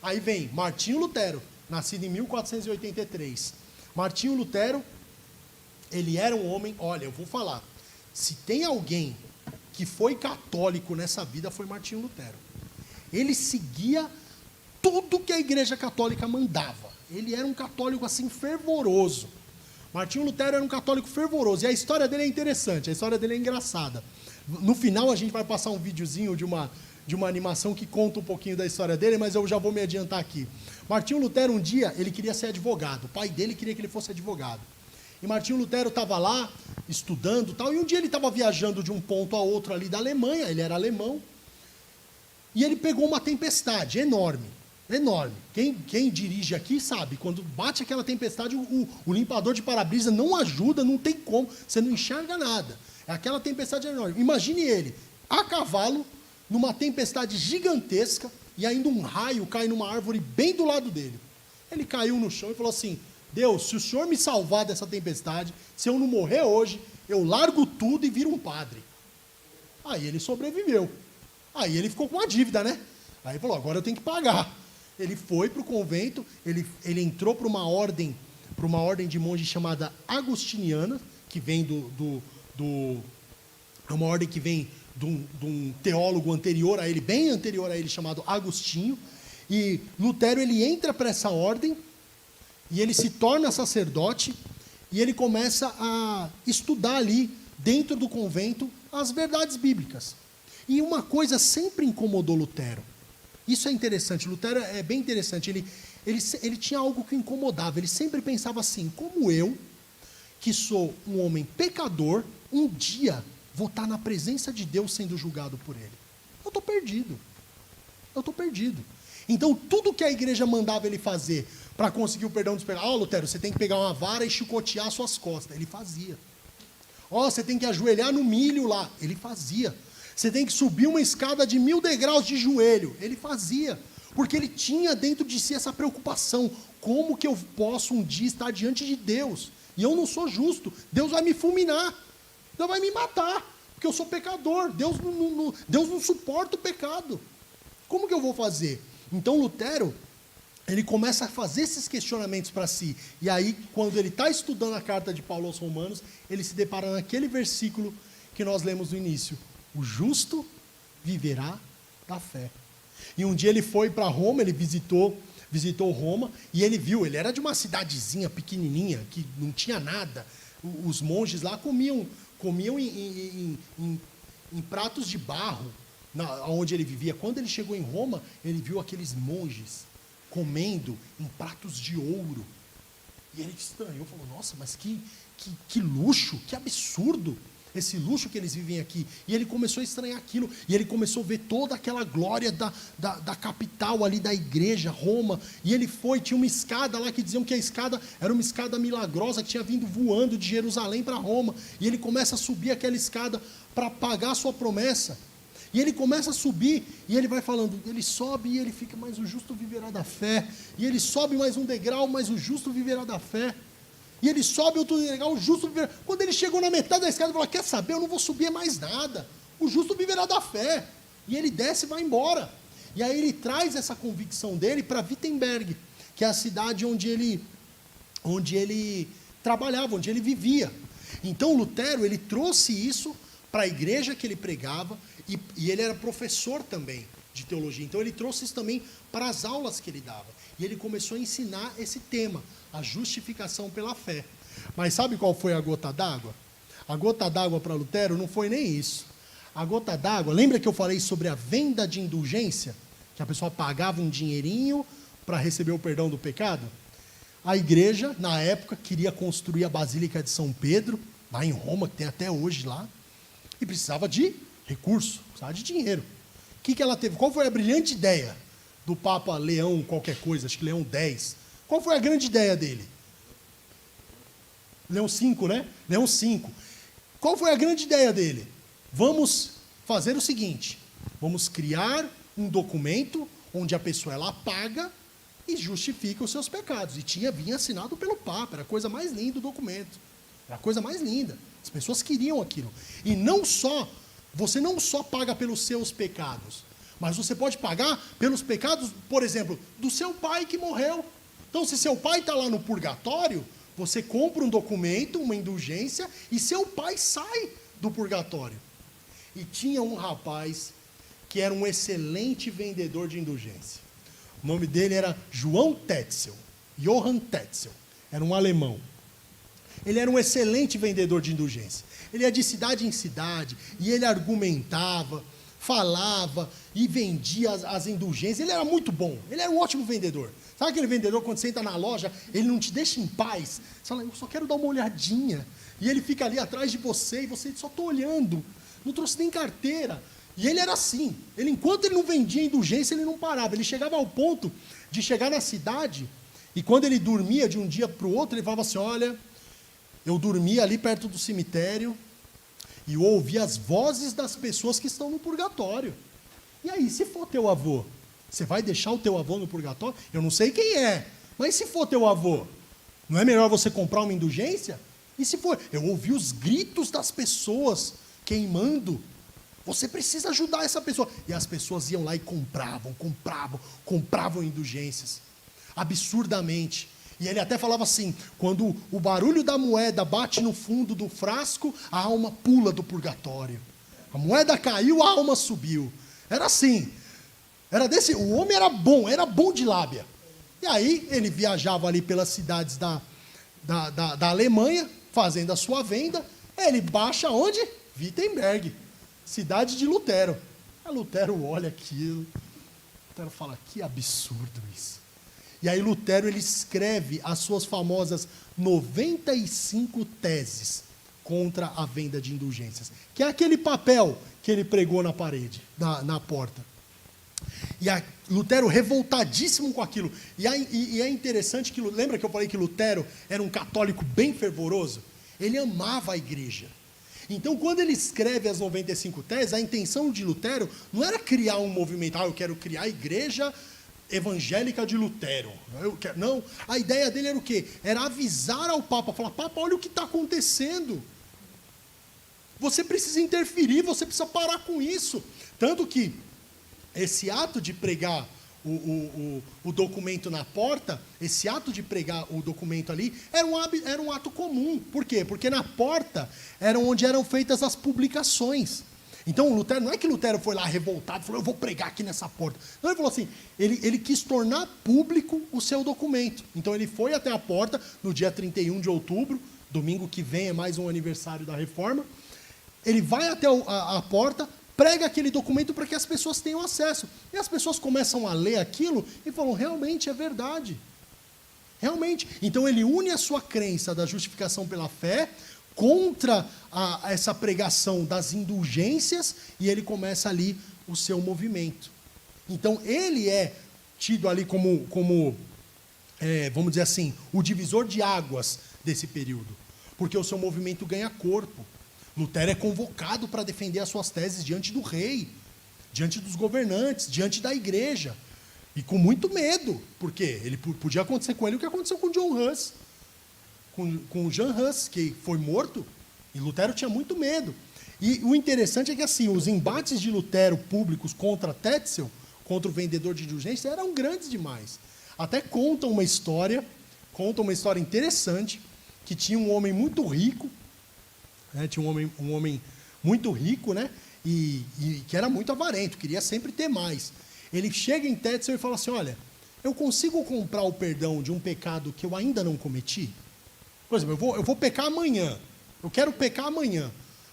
A: Aí vem Martinho Lutero, nascido em 1483. Martinho Lutero, ele era um homem, olha, eu vou falar, se tem alguém que foi católico nessa vida, foi Martinho Lutero. Ele seguia tudo que a Igreja Católica mandava. Ele era um católico assim fervoroso. Martinho Lutero era um católico fervoroso, e a história dele é interessante, a história dele é engraçada. No final a gente vai passar um videozinho de uma animação que conta um pouquinho da história dele, mas eu já vou me adiantar aqui. Martinho Lutero, um dia, ele queria ser advogado, o pai dele queria que ele fosse advogado. E Martinho Lutero estava lá, estudando e tal, e um dia ele estava viajando de um ponto a outro ali da Alemanha, ele era alemão, e ele pegou uma tempestade enorme, enorme. Quem dirige aqui sabe, quando bate aquela tempestade, o limpador de para-brisa não ajuda, não tem como, você não enxerga nada. É aquela tempestade enorme. Imagine ele, a cavalo, numa tempestade gigantesca, e ainda um raio cai numa árvore bem do lado dele. Ele caiu no chão e falou assim, Deus, se o Senhor me salvar dessa tempestade, se eu não morrer hoje, eu largo tudo e viro um padre. Aí ele sobreviveu. Aí ele ficou com a dívida, né? Aí ele falou, agora eu tenho que pagar. Ele foi para o convento, ele entrou para uma ordem de monges chamada agostiniana, que vem é uma ordem que vem de um teólogo anterior a ele, bem anterior a ele, chamado Agostinho. E Lutero, ele entra para essa ordem, e ele se torna sacerdote, e ele começa a estudar ali, dentro do convento, as verdades bíblicas. E uma coisa sempre incomodou Lutero. Isso é interessante, Lutero é bem interessante, ele tinha algo que o incomodava, ele sempre pensava assim, como eu, que sou um homem pecador, um dia vou estar na presença de Deus sendo julgado por ele. Eu estou perdido. Então, tudo que a igreja mandava ele fazer para conseguir o perdão dos pecados, Lutero, você tem que pegar uma vara e chicotear suas costas. Ele fazia. Você tem que ajoelhar no milho lá. Ele fazia. Você tem que subir uma escada de 1000 degraus de joelho. Ele fazia. Porque ele tinha dentro de si essa preocupação. Como que eu posso um dia estar diante de Deus? E eu não sou justo. Deus vai me fulminar. Deus vai me matar. Porque eu sou pecador. Deus não suporta o pecado. Como que eu vou fazer? Então Lutero, ele começa a fazer esses questionamentos para si. E aí, quando ele está estudando a carta de Paulo aos Romanos, ele se depara naquele versículo que nós lemos no início. O justo viverá da fé. E um dia ele foi para Roma, ele visitou Roma, e ele viu, ele era de uma cidadezinha pequenininha, que não tinha nada. Os monges lá comiam em pratos de barro, onde ele vivia. Quando ele chegou em Roma, ele viu aqueles monges comendo em pratos de ouro. E ele estranhou, falou, nossa, mas que luxo, que absurdo. esse luxo que eles vivem aqui. E ele começou a estranhar aquilo, e ele começou a ver toda aquela glória da capital ali, da igreja, Roma, e ele tinha uma escada lá que diziam que a escada era uma escada milagrosa que tinha vindo voando de Jerusalém para Roma, e ele começa a subir aquela escada para pagar a sua promessa. E ele começa a subir, e ele vai falando, ele sobe e ele fica, mas o justo viverá da fé. E ele sobe mais um degrau, mas o justo viverá da fé. E ele sobe outro degrau, o justo viverá. Quando ele chegou na metade da escada, ele falou, quer saber, eu não vou subir mais nada. O justo viverá da fé. E ele desce e vai embora. E aí ele traz essa convicção dele para Wittenberg, que é a cidade onde ele trabalhava, onde ele vivia. Então Lutero, ele trouxe isso para a igreja que ele pregava, e ele era professor também de teologia, então ele trouxe isso também para as aulas que ele dava, e ele começou a ensinar esse tema, a justificação pela fé. Mas sabe qual foi a gota d'água? A gota d'água para Lutero não foi nem isso. A gota d'água, lembra que eu falei sobre a venda de indulgência? Que a pessoa pagava um dinheirinho para receber o perdão do pecado? A igreja, na época, queria construir a Basílica de São Pedro, lá em Roma, que tem até hoje lá, e precisava de recurso, precisava de dinheiro. O que ela teve? Qual foi a brilhante ideia do Papa Leão qualquer coisa, acho que Leão X? Qual foi a grande ideia dele? Leão 5, né? Leão 5. Qual foi a grande ideia dele? Vamos fazer o seguinte, vamos criar um documento onde a pessoa ela paga e justifica os seus pecados. E vinha assinado pelo Papa, era a coisa mais linda do documento. Era a coisa mais linda. As pessoas queriam aquilo. E você não só paga pelos seus pecados, mas você pode pagar pelos pecados, por exemplo, do seu pai que morreu. Então, se seu pai está lá no purgatório, você compra um documento, uma indulgência, e seu pai sai do purgatório. E tinha um rapaz que era um excelente vendedor de indulgência. O nome dele era Johann Tetzel. Era um alemão. Ele era um excelente vendedor de indulgência. Ele ia de cidade em cidade, e ele argumentava, falava, e vendia as indulgências. Ele era muito bom, ele era um ótimo vendedor. Sabe aquele vendedor, quando você entra na loja, ele não te deixa em paz? Você fala, eu só quero dar uma olhadinha. E ele fica ali atrás de você, e você só está olhando. Não trouxe nem carteira. E ele era assim. Enquanto ele não vendia indulgência, ele não parava. Ele chegava ao ponto de chegar na cidade, e quando ele dormia de um dia para o outro, ele falava assim, olha, eu dormi ali perto do cemitério e eu ouvi as vozes das pessoas que estão no purgatório. E aí, se for teu avô, você vai deixar o teu avô no purgatório? Eu não sei quem é, mas se for teu avô, não é melhor você comprar uma indulgência? E se for? Eu ouvi os gritos das pessoas queimando. Você precisa ajudar essa pessoa. E as pessoas iam lá e compravam indulgências. Absurdamente. E ele até falava assim, quando o barulho da moeda bate no fundo do frasco, a alma pula do purgatório. A moeda caiu, a alma subiu. Era assim. O homem era bom de lábia. E aí ele viajava ali pelas cidades da Alemanha, fazendo a sua venda. Ele baixa onde? Wittenberg, cidade de Lutero. Aí Lutero olha aquilo. Lutero fala, que absurdo isso. E aí Lutero ele escreve as suas famosas 95 teses contra a venda de indulgências, que é aquele papel que ele pregou na parede, na porta. E Lutero revoltadíssimo com aquilo. E é interessante que, lembra que eu falei que Lutero era um católico bem fervoroso? Ele amava a igreja. Então, quando ele escreve as 95 teses, a intenção de Lutero não era criar um movimento, eu quero criar a igreja evangélica de Lutero. Não, a ideia dele era o quê? Era avisar ao Papa, falar, Papa, olha o que está acontecendo. Você precisa interferir, você precisa parar com isso. Tanto que esse ato de pregar o documento na porta, esse ato de pregar o documento ali, era um ato comum. Por quê? Porque na porta era onde eram feitas as publicações. Então, Lutero, não é que Lutero foi lá revoltado e falou, eu vou pregar aqui nessa porta. Não, ele falou assim, ele quis tornar público o seu documento. Então, ele foi até a porta no dia 31 de outubro, domingo que vem é mais um aniversário da Reforma. Ele vai até a porta, prega aquele documento para que as pessoas tenham acesso. E as pessoas começam a ler aquilo e falam, realmente é verdade. Realmente. Então, ele une a sua crença da justificação pela fé contra essa pregação das indulgências e ele começa ali o seu movimento. Então, ele é tido ali como vamos dizer assim, o divisor de águas desse período, porque o seu movimento ganha corpo. Lutero é convocado para defender as suas teses diante do rei, diante dos governantes, diante da igreja, e com muito medo, porque ele podia acontecer com ele o que aconteceu com John Hus, com Jan Hus, que foi morto, e Lutero tinha muito medo. E o interessante é que assim, os embates de Lutero públicos contra Tetzel, contra o vendedor de indulgência, eram grandes demais. Até contam uma história interessante, que tinha um homem muito rico, né, tinha um homem muito rico, né, e que era muito avarento, queria sempre ter mais. Ele chega em Tetzel e fala assim, olha, eu consigo comprar o perdão de um pecado que eu ainda não cometi? Por exemplo, eu vou pecar amanhã, eu quero pecar amanhã,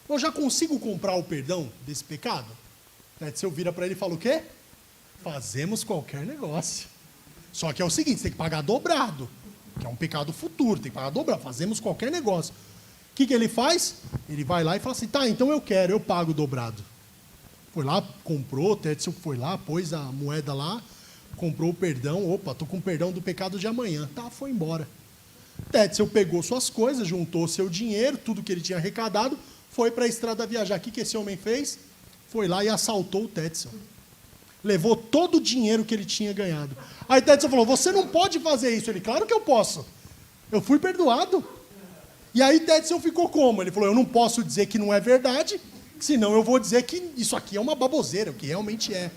A: eu já consigo comprar o perdão desse pecado? Tetzel vira para ele e fala o quê? Fazemos qualquer negócio. Só que é o seguinte, você tem que pagar dobrado, que é um pecado futuro, tem que pagar dobrado, fazemos qualquer negócio. O que ele faz? Ele vai lá e fala assim, tá, então eu pago dobrado. Foi lá, comprou, Tetzel foi lá, pôs a moeda lá, comprou o perdão, opa, estou com o perdão do pecado de amanhã. Tá, foi embora. Tetzel pegou suas coisas, juntou seu dinheiro, tudo que ele tinha arrecadado, foi para a estrada viajar. O que esse homem fez? Foi lá e assaltou o Tetzel. Levou todo o dinheiro que ele tinha ganhado. Aí Tetzel falou, você não pode fazer isso. Ele, claro que eu posso. Eu fui perdoado. E aí Tetzel ficou como? Ele falou, eu não posso dizer que não é verdade, senão eu vou dizer que isso aqui é uma baboseira, o que realmente é.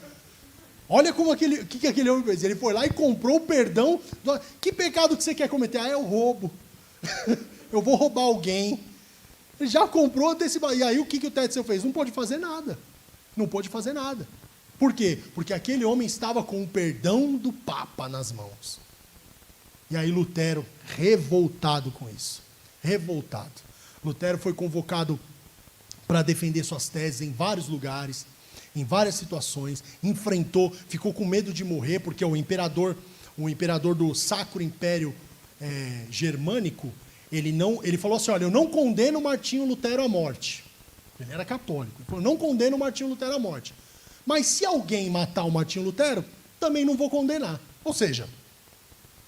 A: Olha como que aquele homem fez. Ele foi lá e comprou o perdão. Que pecado que você quer cometer? Ah, é o roubo. Eu vou roubar alguém. Ele já comprou antecipado. E aí o que o Tetzel fez? Não pôde fazer nada. Não pôde fazer nada. Por quê? Porque aquele homem estava com o perdão do Papa nas mãos. E aí Lutero, revoltado com isso. Revoltado. Lutero foi convocado para defender suas teses em vários lugares, em várias situações, enfrentou, ficou com medo de morrer, porque o imperador do Sacro Império Germânico, ele falou assim, olha, eu não condeno Martinho Lutero à morte. Ele era católico. Ele falou, não condeno Martinho Lutero à morte. Mas se alguém matar o Martinho Lutero, também não vou condenar. Ou seja,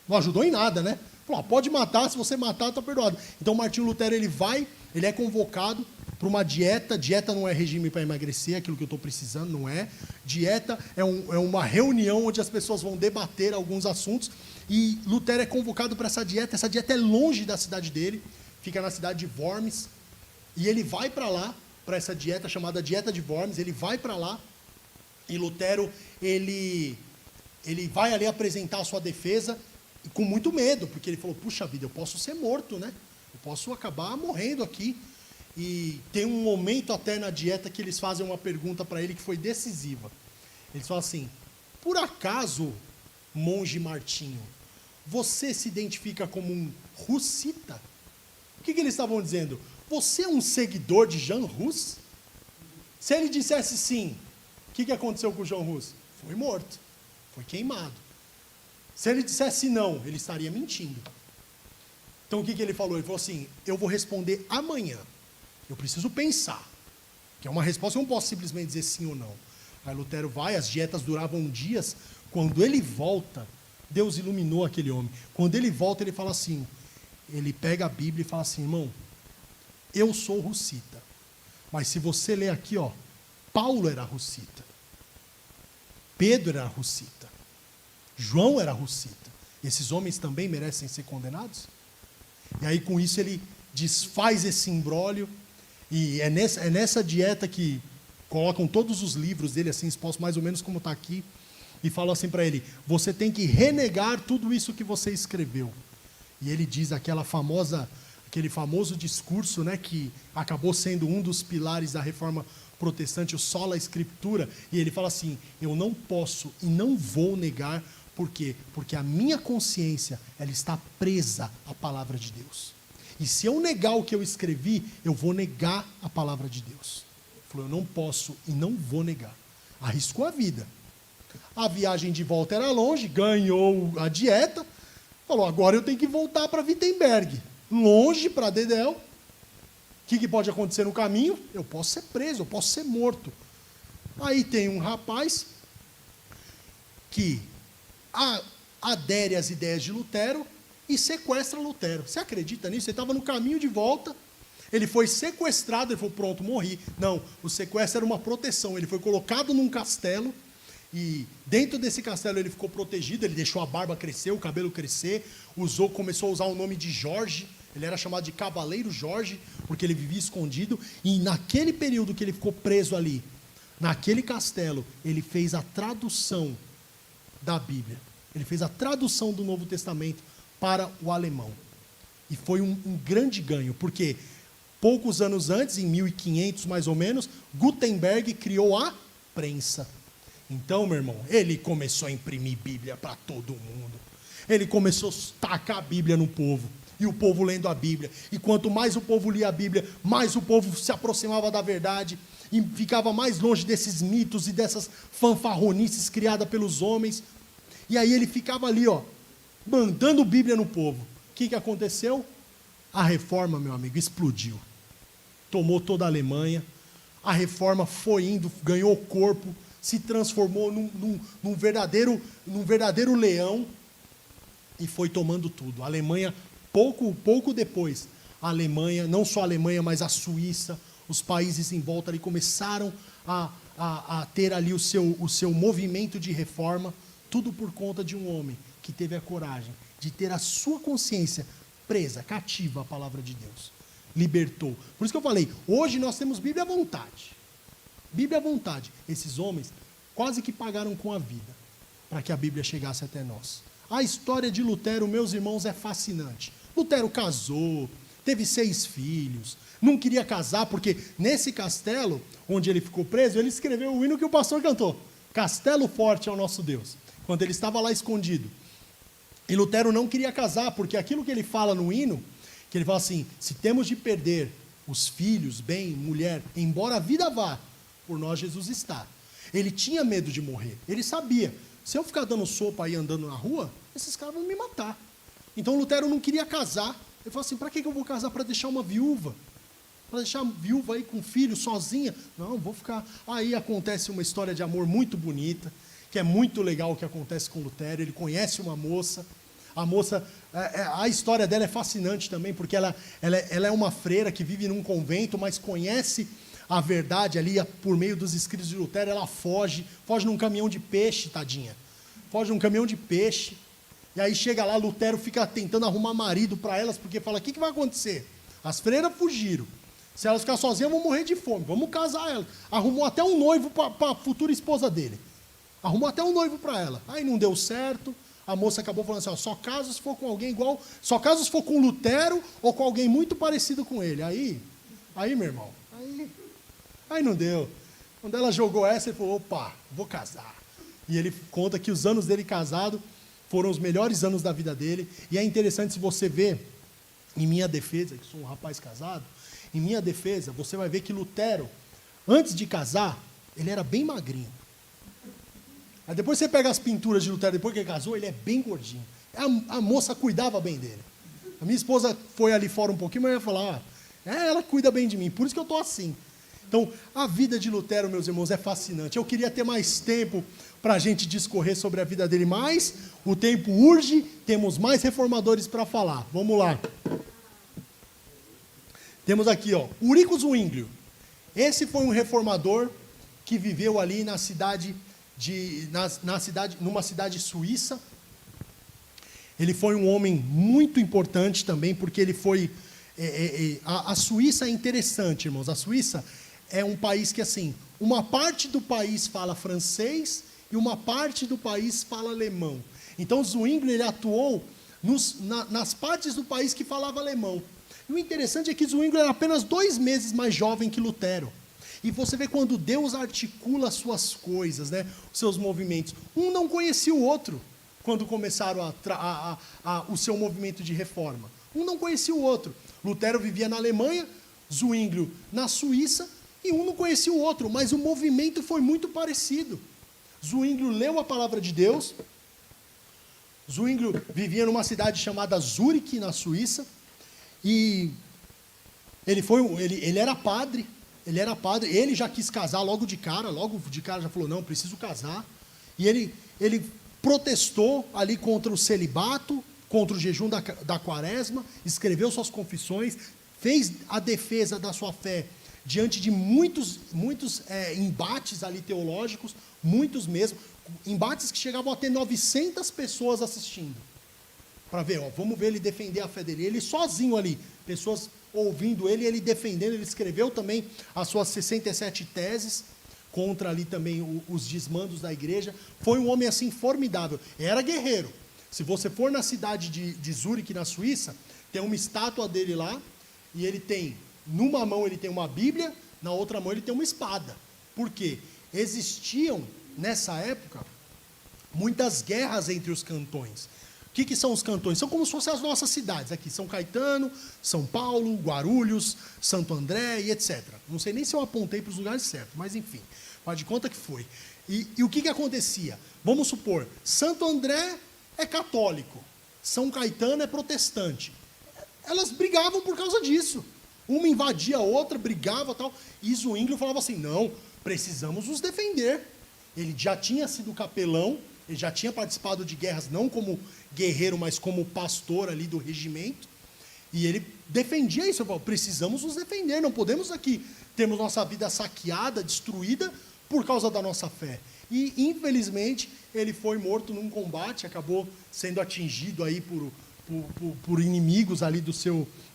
A: não ajudou em nada, né? Falou, pode matar, se você matar, está perdoado. Então Martinho Lutero, ele é convocado para uma dieta. Dieta não é regime para emagrecer, aquilo que eu estou precisando, não é. Dieta é uma reunião onde as pessoas vão debater alguns assuntos. E Lutero é convocado para essa dieta. Essa dieta é longe da cidade dele, fica na cidade de Worms. E ele vai para lá, para essa dieta chamada Dieta de Worms, ele vai para lá. E Lutero, ele vai ali apresentar a sua defesa com muito medo, porque ele falou, puxa vida, eu posso ser morto, né? Eu posso acabar morrendo aqui. E tem um momento até na dieta que eles fazem uma pergunta para ele que foi decisiva. Eles falam assim, por acaso, monge Martinho, você se identifica como um russita? O que eles estavam dizendo? Você é um seguidor de Jan Hus? Se ele dissesse sim, o que aconteceu com o Jan Hus? Foi morto, foi queimado. Se ele dissesse não, ele estaria mentindo. Então o que ele falou? Ele falou assim, eu vou responder amanhã. Eu preciso pensar. Que é uma resposta, eu não posso simplesmente dizer sim ou não. Aí Lutero vai, as dietas duravam dias. Quando ele volta, Deus iluminou aquele homem. Quando ele volta, ele fala assim, ele pega a Bíblia e fala assim, irmão, eu sou russita. Mas se você ler aqui, ó, Paulo era russita. Pedro era russita. João era russita. Esses homens também merecem ser condenados? E aí, com isso, ele desfaz esse imbróglio. E é nessa dieta que colocam todos os livros dele, assim, expostos mais ou menos como está aqui. E falam assim para ele, você tem que renegar tudo isso que você escreveu. E ele diz aquele famoso discurso, né, que acabou sendo um dos pilares da reforma protestante, o sola escritura, e ele fala assim, eu não posso e não vou negar, por quê? Porque a minha consciência, ela está presa à palavra de Deus. E se eu negar o que eu escrevi, eu vou negar a palavra de Deus. Ele falou, eu não posso e não vou negar. Arriscou a vida. A viagem de volta era longe, ganhou a dieta, falou, agora eu tenho que voltar para Wittenberg, longe para Dedéu. que pode acontecer no caminho? Eu posso ser preso, eu posso ser morto. Aí tem um rapaz que adere às ideias de Lutero e sequestra Lutero. Você acredita nisso? Ele estava no caminho de volta, ele foi sequestrado, ele falou, pronto, morri. Não, o sequestro era uma proteção, ele foi colocado num castelo, e dentro desse castelo ele ficou protegido, ele deixou a barba crescer, o cabelo crescer, começou a usar o nome de Jorge, ele era chamado de Cavaleiro Jorge, porque ele vivia escondido, e naquele período que ele ficou preso ali, naquele castelo, ele fez a tradução da Bíblia, ele fez a tradução do Novo Testamento para o alemão, e foi um grande ganho, porque poucos anos antes, em 1500 mais ou menos, Gutenberg criou a prensa. Então, meu irmão, ele começou a imprimir Bíblia para todo mundo. Ele começou a tacar a Bíblia no povo. E o povo lendo a Bíblia. E quanto mais o povo lia a Bíblia, mais o povo se aproximava da verdade. E ficava mais longe desses mitos e dessas fanfarronices criadas pelos homens. E aí ele ficava ali, mandando Bíblia no povo. O que aconteceu? A reforma, meu amigo, explodiu. Tomou toda a Alemanha. A reforma foi indo, ganhou corpo, se transformou num verdadeiro leão e foi tomando tudo. A Alemanha, pouco depois, a Alemanha, não só a Alemanha, mas a Suíça, os países em volta ali começaram a ter ali o seu movimento de reforma, tudo por conta de um homem que teve a coragem de ter a sua consciência presa, cativa à palavra de Deus. Libertou. Por isso que eu falei, hoje nós temos Bíblia à vontade. Bíblia à vontade. Esses homens quase que pagaram com a vida para que a Bíblia chegasse até nós. A história de Lutero, meus irmãos, é fascinante. Lutero casou, teve 6 filhos, não queria casar porque nesse castelo onde ele ficou preso, ele escreveu o hino que o pastor cantou. Castelo forte é o nosso Deus. Quando ele estava lá escondido. E Lutero não queria casar porque aquilo que ele fala no hino, que ele fala assim, se temos de perder os filhos, bem, mulher, embora a vida vá, por nós Jesus está. Ele tinha medo de morrer. Ele sabia, se eu ficar dando sopa aí andando na rua, esses caras vão me matar. Então Lutero não queria casar. Ele falou assim, para que eu vou casar? Para deixar uma viúva? Para deixar uma viúva aí com filho, sozinha? Não, vou ficar... Aí acontece uma história de amor muito bonita, que é muito legal o que acontece com Lutero. Ele conhece uma moça. A moça, a história dela é fascinante também, porque ela é uma freira que vive num convento, mas conhece a verdade ali, por meio dos escritos de Lutero. Ela foge num caminhão de peixe, tadinha. Foge num caminhão de peixe. E aí chega lá, Lutero fica tentando arrumar marido para elas, porque fala, o que vai acontecer? As freiras fugiram. Se elas ficarem sozinhas, vão morrer de fome. Vamos casar elas. Arrumou até um noivo para a futura esposa dele. Arrumou até um noivo para ela. Aí não deu certo. A moça acabou falando assim, só caso se for com alguém igual, só caso se for com Lutero ou com alguém muito parecido com ele. Aí meu irmão, aí não deu. Quando ela jogou essa, ele falou, opa, vou casar. E ele conta que os anos dele casado foram os melhores anos da vida dele. E é interessante, se você ver, em minha defesa, que sou um rapaz casado, em minha defesa, você vai ver que Lutero, antes de casar, ele era bem magrinho. Aí depois você pega as pinturas de Lutero, depois que ele casou, ele é bem gordinho. A moça cuidava bem dele. A minha esposa foi ali fora um pouquinho, mas eu ia falar, ela cuida bem de mim, por isso que eu estou assim. Então, a vida de Lutero, meus irmãos, é fascinante. Eu queria ter mais tempo para a gente discorrer sobre a vida dele, mas o tempo urge, temos mais reformadores para falar. Vamos lá. Temos aqui, Ulrico Zwinglio. Esse foi um reformador que viveu ali na cidade... numa cidade suíça. Ele foi um homem muito importante também, porque ele foi... a Suíça é interessante, irmãos. A Suíça é um país que, assim, uma parte do país fala francês e uma parte do país fala alemão. Então, Zwinglio, ele atuou nas partes do país que falava alemão. E o interessante é que Zwinglio era apenas 2 meses mais jovem que Lutero. E você vê quando Deus articula as suas coisas, né, os seus movimentos. Um não conhecia o outro quando começaram o seu movimento de reforma. Um não conhecia o outro. Lutero vivia na Alemanha, Zwinglio na Suíça, e um não conhecia o outro, mas o movimento foi muito parecido. Zwinglio leu a palavra de Deus. Zwinglio vivia numa cidade chamada Zurique, na Suíça, e Ele era padre, ele já quis casar logo de cara já falou, não, preciso casar. E ele protestou ali contra o celibato, contra o jejum da quaresma, escreveu suas confissões, fez a defesa da sua fé diante de muitos embates ali teológicos, muitos mesmo, embates que chegavam a ter 900 pessoas assistindo, para ver, vamos ver ele defender a fé dele, ele sozinho ali, pessoas ouvindo ele defendendo, ele escreveu também as suas 67 teses, contra ali também os desmandos da igreja, foi um homem assim formidável, era guerreiro. Se você for na cidade de Zurique, na Suíça, tem uma estátua dele lá, e ele tem, numa mão ele tem uma Bíblia, na outra mão ele tem uma espada. Por quê? Existiam, nessa época, muitas guerras entre os cantões. O que são os cantões? São como se fossem as nossas cidades, aqui, São Caetano, São Paulo, Guarulhos, Santo André e etc. Não sei nem se eu apontei para os lugares certos, mas enfim, faz de conta que foi. E o que acontecia? Vamos supor, Santo André é católico, São Caetano é protestante. Elas brigavam por causa disso. Uma invadia a outra, brigava e tal. E Zwinglio falava assim, não, precisamos nos defender. Ele já tinha sido capelão, ele já tinha participado de guerras, não como guerreiro, mas como pastor ali do regimento. E ele defendia isso, ele falou, precisamos nos defender, não podemos aqui termos nossa vida saqueada, destruída, por causa da nossa fé. E, infelizmente, ele foi morto num combate, acabou sendo atingido aí por inimigos ali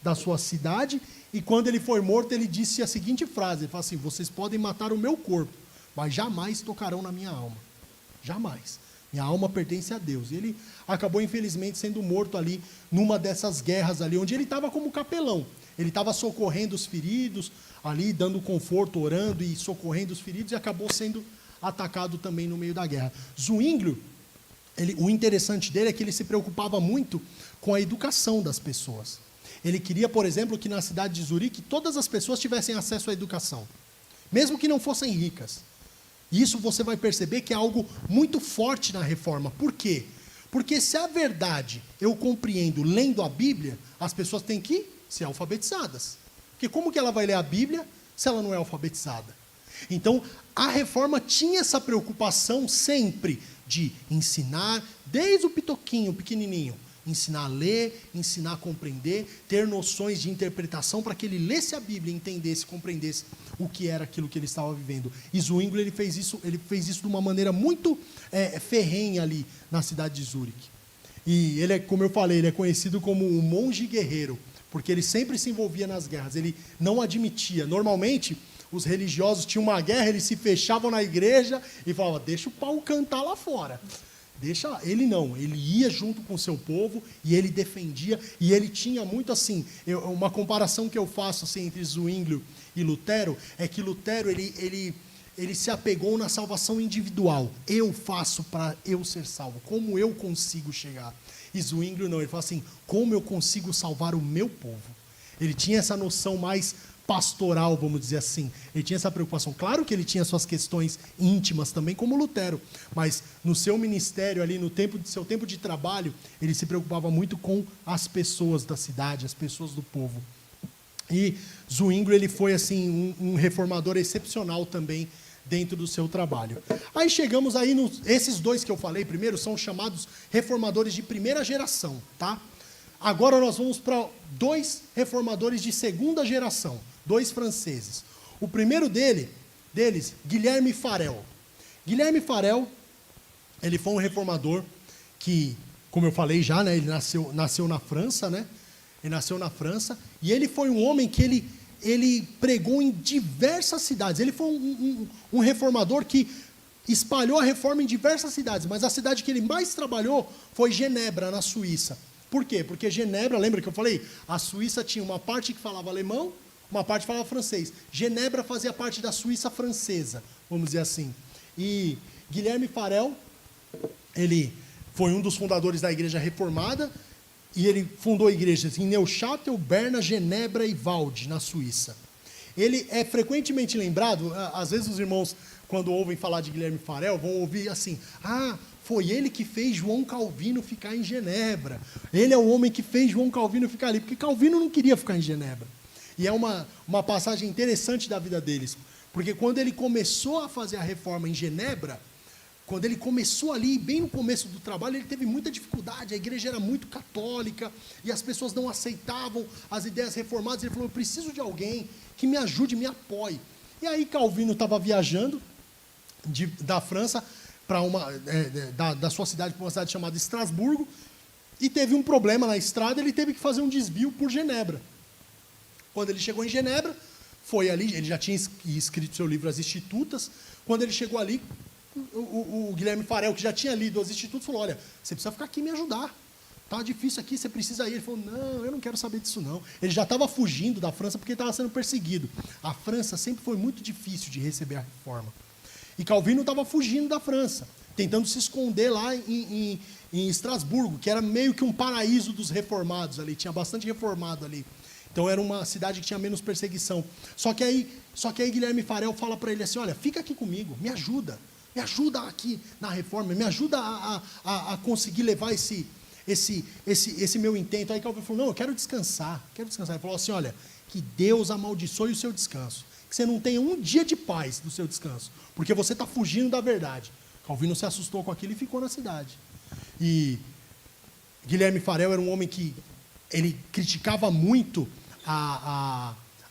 A: da sua cidade, e quando ele foi morto, ele disse a seguinte frase, ele falou assim, vocês podem matar o meu corpo, mas jamais tocarão na minha alma. Jamais. Minha alma pertence a Deus. E ele acabou, infelizmente, sendo morto ali, numa dessas guerras ali, onde ele estava como capelão. Ele estava socorrendo os feridos, ali, dando conforto, orando e socorrendo os feridos, e acabou sendo atacado também no meio da guerra. Zwinglio, o interessante dele é que ele se preocupava muito com a educação das pessoas. Ele queria, por exemplo, que na cidade de Zurique todas as pessoas tivessem acesso à educação, mesmo que não fossem ricas. Isso você vai perceber que é algo muito forte na reforma. Por quê? Porque se a verdade eu compreendo lendo a Bíblia, as pessoas têm que ser alfabetizadas. Porque como que ela vai ler a Bíblia se ela não é alfabetizada? Então, a reforma tinha essa preocupação sempre de ensinar, desde o pitoquinho, pequenininho, ensinar a ler, ensinar a compreender, ter noções de interpretação para que ele lesse a Bíblia, entendesse, compreendesse o que era aquilo que ele estava vivendo. E Zwinglio, ele fez isso de uma maneira muito ferrenha ali na cidade de Zurique. E ele, como eu falei, ele é conhecido como o monge guerreiro, porque ele sempre se envolvia nas guerras, ele não admitia. Normalmente, os religiosos tinham uma guerra, eles se fechavam na igreja e falavam, deixa o pau cantar lá fora. Deixa, ele não, ele ia junto com o seu povo e ele defendia, e ele tinha muito assim, uma comparação que eu faço assim, entre Zwinglio e Lutero, é que Lutero ele se apegou na salvação individual. Eu faço para eu ser salvo, como eu consigo chegar. E Zwinglio não, ele fala assim, como eu consigo salvar o meu povo. Ele tinha essa noção mais pastoral, vamos dizer assim. Ele tinha essa preocupação. Claro que ele tinha suas questões íntimas também, como Lutero, mas no seu ministério ali, no seu tempo de trabalho, ele se preocupava muito com as pessoas da cidade, as pessoas do povo. E Zwinglio, ele foi assim um reformador excepcional também dentro do seu trabalho. Aí chegamos aí esses dois que eu falei primeiro são chamados reformadores de primeira geração, tá? Agora nós vamos para dois reformadores de segunda geração, dois franceses. O primeiro deles, Guilherme Farel. Guilherme Farel, ele foi um reformador que, como eu falei já, né, ele nasceu na França, né? Ele nasceu na França e ele foi um homem que ele pregou em diversas cidades. Ele foi um reformador que espalhou a reforma em diversas cidades, mas a cidade que ele mais trabalhou foi Genebra, na Suíça. Por quê? Porque Genebra, lembra que eu falei? A Suíça tinha uma parte que falava alemão, uma parte que falava francês. Genebra fazia parte da Suíça francesa, vamos dizer assim. E Guilherme Farel, ele foi um dos fundadores da Igreja Reformada, e ele fundou igrejas em Neuchâtel, Berna, Genebra e Valde, na Suíça. Ele é frequentemente lembrado, às vezes os irmãos, quando ouvem falar de Guilherme Farel, vão ouvir assim, foi ele que fez João Calvino ficar em Genebra. Ele é o homem que fez João Calvino ficar ali, porque Calvino não queria ficar em Genebra. E é uma passagem interessante da vida deles. Porque quando ele começou a fazer a reforma em Genebra, quando ele começou ali, bem no começo do trabalho, ele teve muita dificuldade, a igreja era muito católica, e as pessoas não aceitavam as ideias reformadas. Ele falou, eu preciso de alguém que me ajude, me apoie. E aí Calvino estava viajando da França, da sua cidade para uma cidade chamada Estrasburgo, e teve um problema na estrada, ele teve que fazer um desvio por Genebra. Quando ele chegou em Genebra, foi ali, ele já tinha escrito seu livro As Institutas. Quando ele chegou ali, o Guilherme Farel, que já tinha lido As Institutas, falou, olha, você precisa ficar aqui e me ajudar. Está difícil aqui, você precisa ir. Ele falou, não, eu não quero saber disso não. Ele já estava fugindo da França porque estava sendo perseguido. A França sempre foi muito difícil de receber a reforma. E Calvino estava fugindo da França, tentando se esconder lá em Estrasburgo, que era meio que um paraíso dos reformados ali, tinha bastante reformado ali. Então era uma cidade que tinha menos perseguição. Só que aí Guilherme Farel fala para ele assim, olha, fica aqui comigo, me ajuda aqui na reforma, me ajuda a conseguir levar esse meu intento. Aí Calvino falou, não, eu quero descansar. Ele falou assim, olha, que Deus amaldiçoe o seu descanso, que você não tenha um dia de paz no seu descanso, porque você está fugindo da verdade. Calvino se assustou com aquilo e ficou na cidade. E Guilherme Farel era um homem que ele criticava muito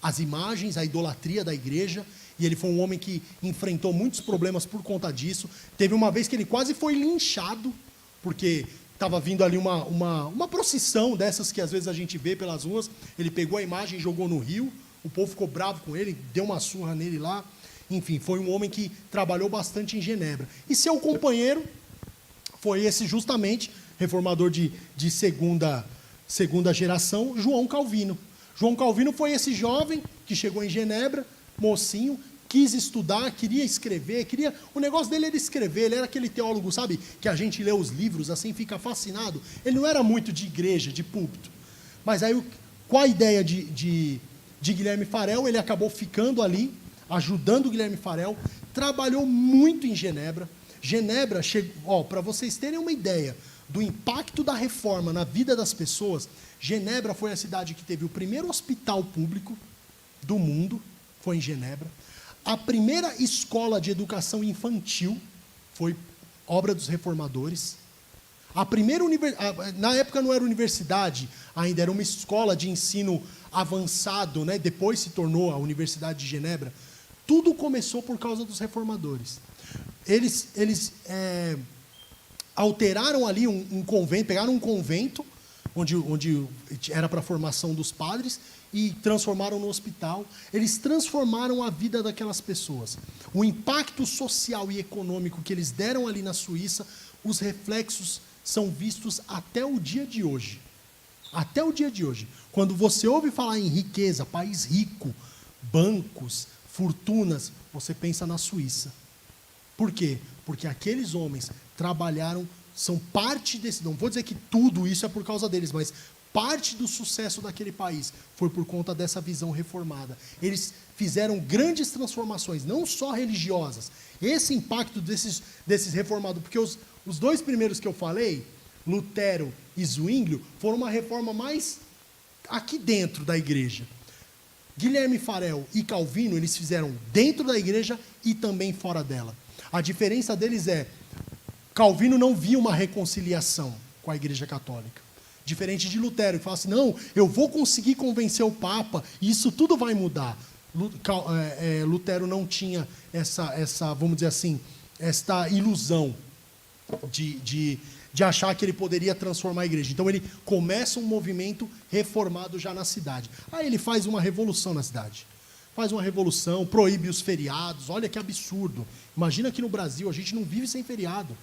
A: as imagens, a idolatria da igreja, e ele foi um homem que enfrentou muitos problemas por conta disso. Teve uma vez que ele quase foi linchado, porque estava vindo ali uma procissão dessas que às vezes a gente vê pelas ruas. Ele pegou a imagem e jogou no rio, o povo ficou bravo com ele, deu uma surra nele lá. Enfim, foi um homem que trabalhou bastante em Genebra. E seu companheiro foi esse justamente, reformador de segunda geração, João Calvino. João Calvino foi esse jovem que chegou em Genebra, mocinho, quis estudar, queria escrever, o negócio dele era escrever, ele era aquele teólogo, sabe, que a gente lê os livros assim, fica fascinado. Ele não era muito de igreja, de púlpito. Mas aí, com a ideia de Guilherme Farel, ele acabou ficando ali, ajudando o Guilherme Farel, trabalhou muito em Genebra. Genebra, para vocês terem uma ideia do impacto da reforma na vida das pessoas, Genebra foi a cidade que teve o primeiro hospital público do mundo, foi em Genebra. A primeira escola de educação infantil foi obra dos reformadores. A primeira na época não era universidade, ainda era uma escola de ensino avançado, né? Depois se tornou a Universidade de Genebra. Tudo começou por causa dos reformadores. Eles alteraram ali um convento, pegaram um convento, onde era para a formação dos padres, e transformaram no hospital. Eles transformaram a vida daquelas pessoas. O impacto social e econômico que eles deram ali na Suíça, os reflexos são vistos até o dia de hoje. Até o dia de hoje. Quando você ouve falar em riqueza, país rico, bancos, fortunas, você pensa na Suíça. Por quê? Porque aqueles homens trabalharam, são parte desse, não vou dizer que tudo isso é por causa deles, mas parte do sucesso daquele país foi por conta dessa visão reformada. Eles fizeram grandes transformações, não só religiosas. Esse impacto desses reformados, porque os dois primeiros que eu falei, Lutero e Zwinglio, foram uma reforma mais aqui dentro da igreja. Guilherme Farel e Calvino, eles fizeram dentro da igreja e também fora dela. A diferença deles é, Calvino não via uma reconciliação com a igreja católica. Diferente de Lutero, que fala assim, não, eu vou conseguir convencer o Papa, e isso tudo vai mudar. Lutero não tinha essa, vamos dizer assim, esta ilusão de achar que ele poderia transformar a igreja. Então ele começa um movimento reformado já na cidade. Aí ele faz uma revolução na cidade. Faz uma revolução, proíbe os feriados, olha que absurdo. Imagina aqui no Brasil, a gente não vive sem feriado.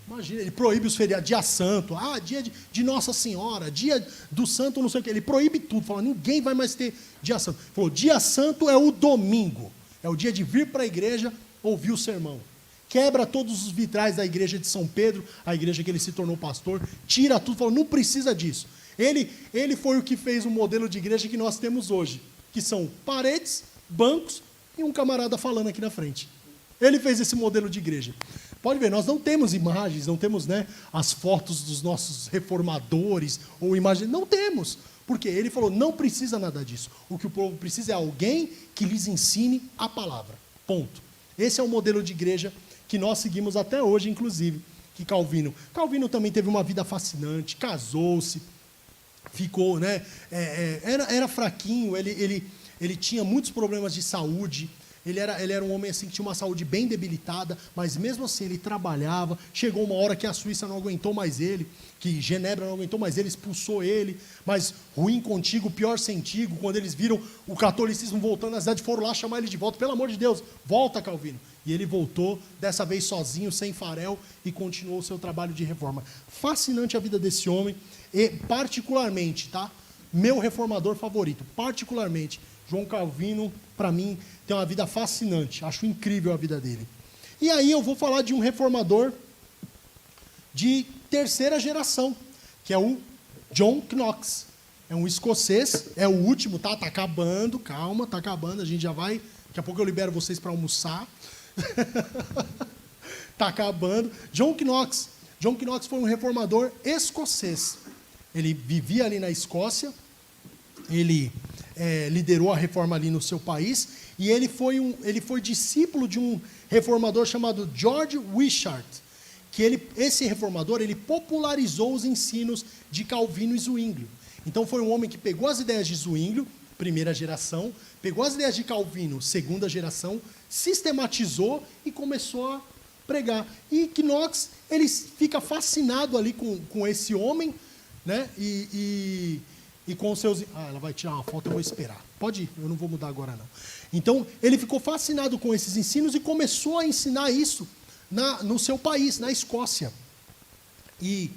A: Imagina, ele proíbe os feriados, dia santo, dia de Nossa Senhora, dia do santo, não sei o quê. Ele proíbe tudo, fala, ninguém vai mais ter dia santo. Ele falou, dia santo é o domingo, é o dia de vir para a igreja ouvir o sermão. Quebra todos os vitrais da igreja de São Pedro, a igreja que ele se tornou pastor, tira tudo, falou, não precisa disso. Ele foi o que fez o modelo de igreja que nós temos hoje, que são paredes, bancos e um camarada falando aqui na frente. Ele fez esse modelo de igreja. Pode ver, nós não temos imagens, não temos, né, as fotos dos nossos reformadores, ou imagens, não temos. Porque ele falou, não precisa nada disso. O que o povo precisa é alguém que lhes ensine a palavra. Ponto. Esse é o modelo de igreja que nós seguimos até hoje, inclusive, que Calvino. Calvino também teve uma vida fascinante, casou-se, ficou, né, era fraquinho, ele tinha muitos problemas de saúde. Ele era um homem assim, que tinha uma saúde bem debilitada, mas mesmo assim ele trabalhava. Chegou uma hora que a Suíça não aguentou mais ele, que Genebra não aguentou mais ele, expulsou ele. Mas ruim contigo, pior sentido. Quando eles viram o catolicismo voltando à cidade, foram lá chamar ele de volta. Pelo amor de Deus, volta, Calvino. E ele voltou, dessa vez sozinho, sem farel, e continuou o seu trabalho de reforma. Fascinante a vida desse homem, e particularmente, tá? Meu reformador favorito, particularmente, João Calvino, para mim, tem uma vida fascinante. Acho incrível a vida dele. E aí eu vou falar de um reformador de terceira geração, que é o John Knox. É um escocês, é o último, tá? Tá acabando, calma, tá acabando, a gente já vai... Daqui a pouco eu libero vocês para almoçar. Tá acabando. John Knox. John Knox foi um reformador escocês. Ele vivia ali na Escócia, ele liderou a reforma ali no seu país, e ele foi discípulo de um reformador chamado George Wishart, que esse reformador ele popularizou os ensinos de Calvino e Zwinglio. Então foi um homem que pegou as ideias de Zwinglio, primeira geração, pegou as ideias de Calvino, segunda geração, sistematizou e começou a pregar. E Knox, ele fica fascinado ali com esse homem, né? E com os seus... Ah, ela vai tirar uma foto, eu vou esperar. Pode ir, eu não vou mudar agora não. Então, ele ficou fascinado com esses ensinos e começou a ensinar isso no seu país, na Escócia. E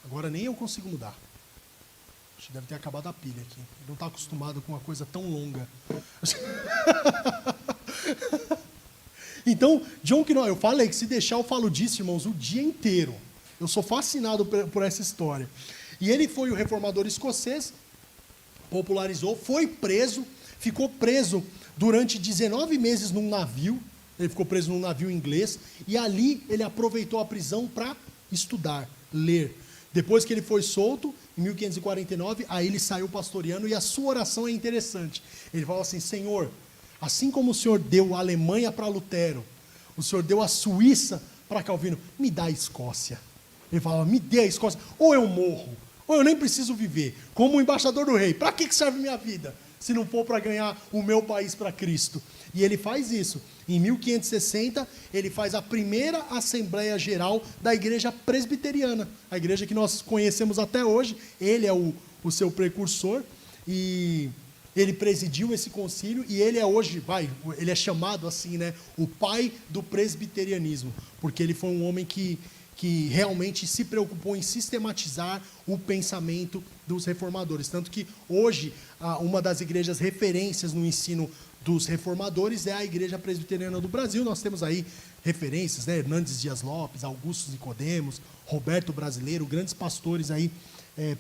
A: agora nem eu consigo mudar. Acho que deve ter acabado a pilha aqui. Ele não está acostumado com uma coisa tão longa. Então, John Knox, eu falei que se deixar eu falo disso, irmãos, o dia inteiro. Eu sou fascinado por essa história. E ele foi o reformador escocês, popularizou, foi preso, ficou preso durante 19 meses num navio. Ele ficou preso num navio inglês, e ali ele aproveitou a prisão para estudar, ler. Depois que ele foi solto, em 1549, aí ele saiu pastoreando, e a sua oração é interessante. Ele falou assim, Senhor, assim como o Senhor deu a Alemanha para Lutero, o Senhor deu a Suíça para Calvino, me dá a Escócia. Ele falava, me dê a Escócia, ou eu morro, ou eu nem preciso viver, como embaixador do rei. Para que serve minha vida, se não for para ganhar o meu país para Cristo? E ele faz isso. Em 1560, ele faz a primeira Assembleia Geral da Igreja Presbiteriana, a igreja que nós conhecemos até hoje. Ele é o seu precursor, e ele presidiu esse concílio, e ele é hoje, ele é chamado assim, né, o pai do presbiterianismo, porque ele foi um homem que realmente se preocupou em sistematizar o pensamento dos reformadores. Tanto que hoje, uma das igrejas referências no ensino dos reformadores é a Igreja Presbiteriana do Brasil. Nós temos aí referências, né? Hernandes Dias Lopes, Augusto Nicodemos, Roberto Brasileiro, grandes pastores aí,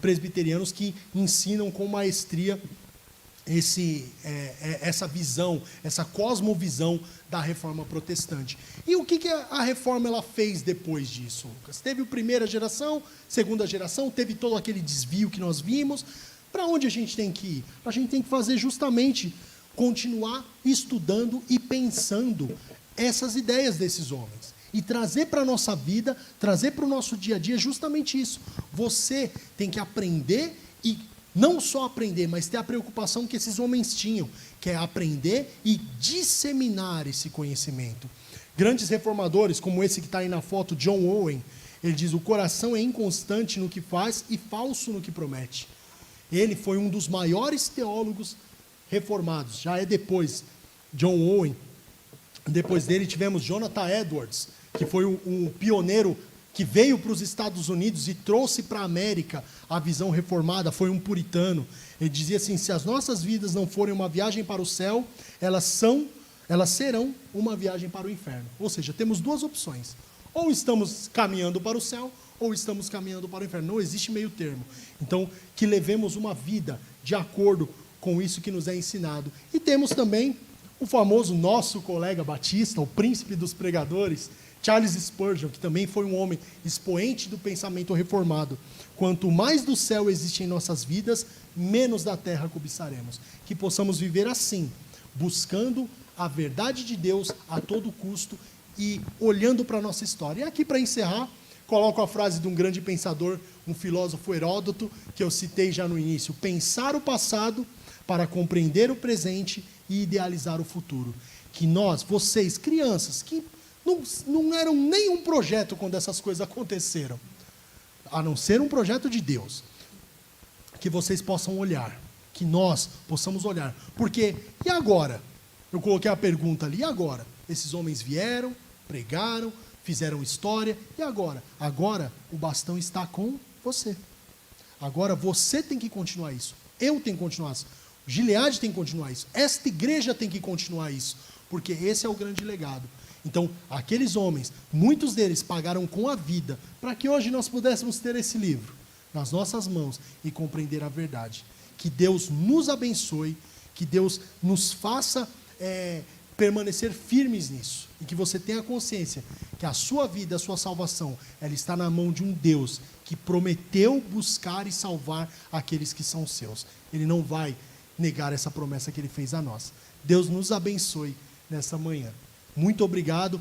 A: presbiterianos que ensinam com maestria essa visão, essa cosmovisão da reforma protestante. E o que a reforma ela fez depois disso, Lucas? Teve a primeira geração, segunda geração, teve todo aquele desvio que nós vimos. Para onde a gente tem que ir? A gente tem que fazer justamente, continuar estudando e pensando essas ideias desses homens. E trazer para a nossa vida, trazer para o nosso dia a dia justamente isso. Você tem que aprender, e não só aprender, mas ter a preocupação que esses homens tinham, que é aprender e disseminar esse conhecimento. Grandes reformadores, como esse que está aí na foto, John Owen, ele diz, o coração é inconstante no que faz e falso no que promete. Ele foi um dos maiores teólogos reformados, já é depois, John Owen. Depois dele tivemos Jonathan Edwards, que foi o pioneiro que veio para os Estados Unidos e trouxe para a América a visão reformada, foi um puritano. Ele dizia assim, se as nossas vidas não forem uma viagem para o céu, elas serão uma viagem para o inferno. Ou seja, temos duas opções. Ou estamos caminhando para o céu, ou estamos caminhando para o inferno. Não existe meio termo. Então, que levemos uma vida de acordo com isso que nos é ensinado. E temos também o famoso nosso colega Batista, o príncipe dos pregadores, Charles Spurgeon, que também foi um homem expoente do pensamento reformado. Quanto mais do céu existe em nossas vidas, menos da terra cobiçaremos. Que possamos viver assim, buscando a verdade de Deus a todo custo e olhando para a nossa história. E aqui, para encerrar, coloco a frase de um grande pensador, um filósofo Heródoto, que eu citei já no início: pensar o passado para compreender o presente e idealizar o futuro. Que nós, vocês, crianças, que não eram nenhum projeto quando essas coisas aconteceram, a não ser um projeto de Deus, que vocês possam olhar, que nós possamos olhar. Porque, e agora? Eu coloquei a pergunta ali, e agora? Esses homens vieram, pregaram, fizeram história, e agora? Agora o bastão está com você. Agora você tem que continuar isso. Eu tenho que continuar isso. O Gilead tem que continuar isso. Esta igreja tem que continuar isso. Porque esse é o grande legado. Então, aqueles homens, muitos deles pagaram com a vida, para que hoje nós pudéssemos ter esse livro nas nossas mãos e compreender a verdade. Que Deus nos abençoe, que Deus nos faça permanecer firmes nisso. E que você tenha consciência que a sua vida, a sua salvação, ela está na mão de um Deus que prometeu buscar e salvar aqueles que são seus. Ele não vai negar essa promessa que Ele fez a nós. Deus nos abençoe nessa manhã. Muito obrigado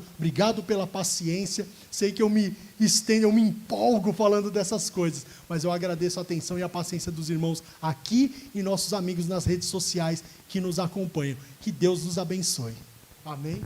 A: pela paciência. Sei que eu me estendo, eu me empolgo falando dessas coisas, mas eu agradeço a atenção e a paciência dos irmãos aqui e nossos amigos nas redes sociais que nos acompanham. Que Deus nos abençoe. Amém?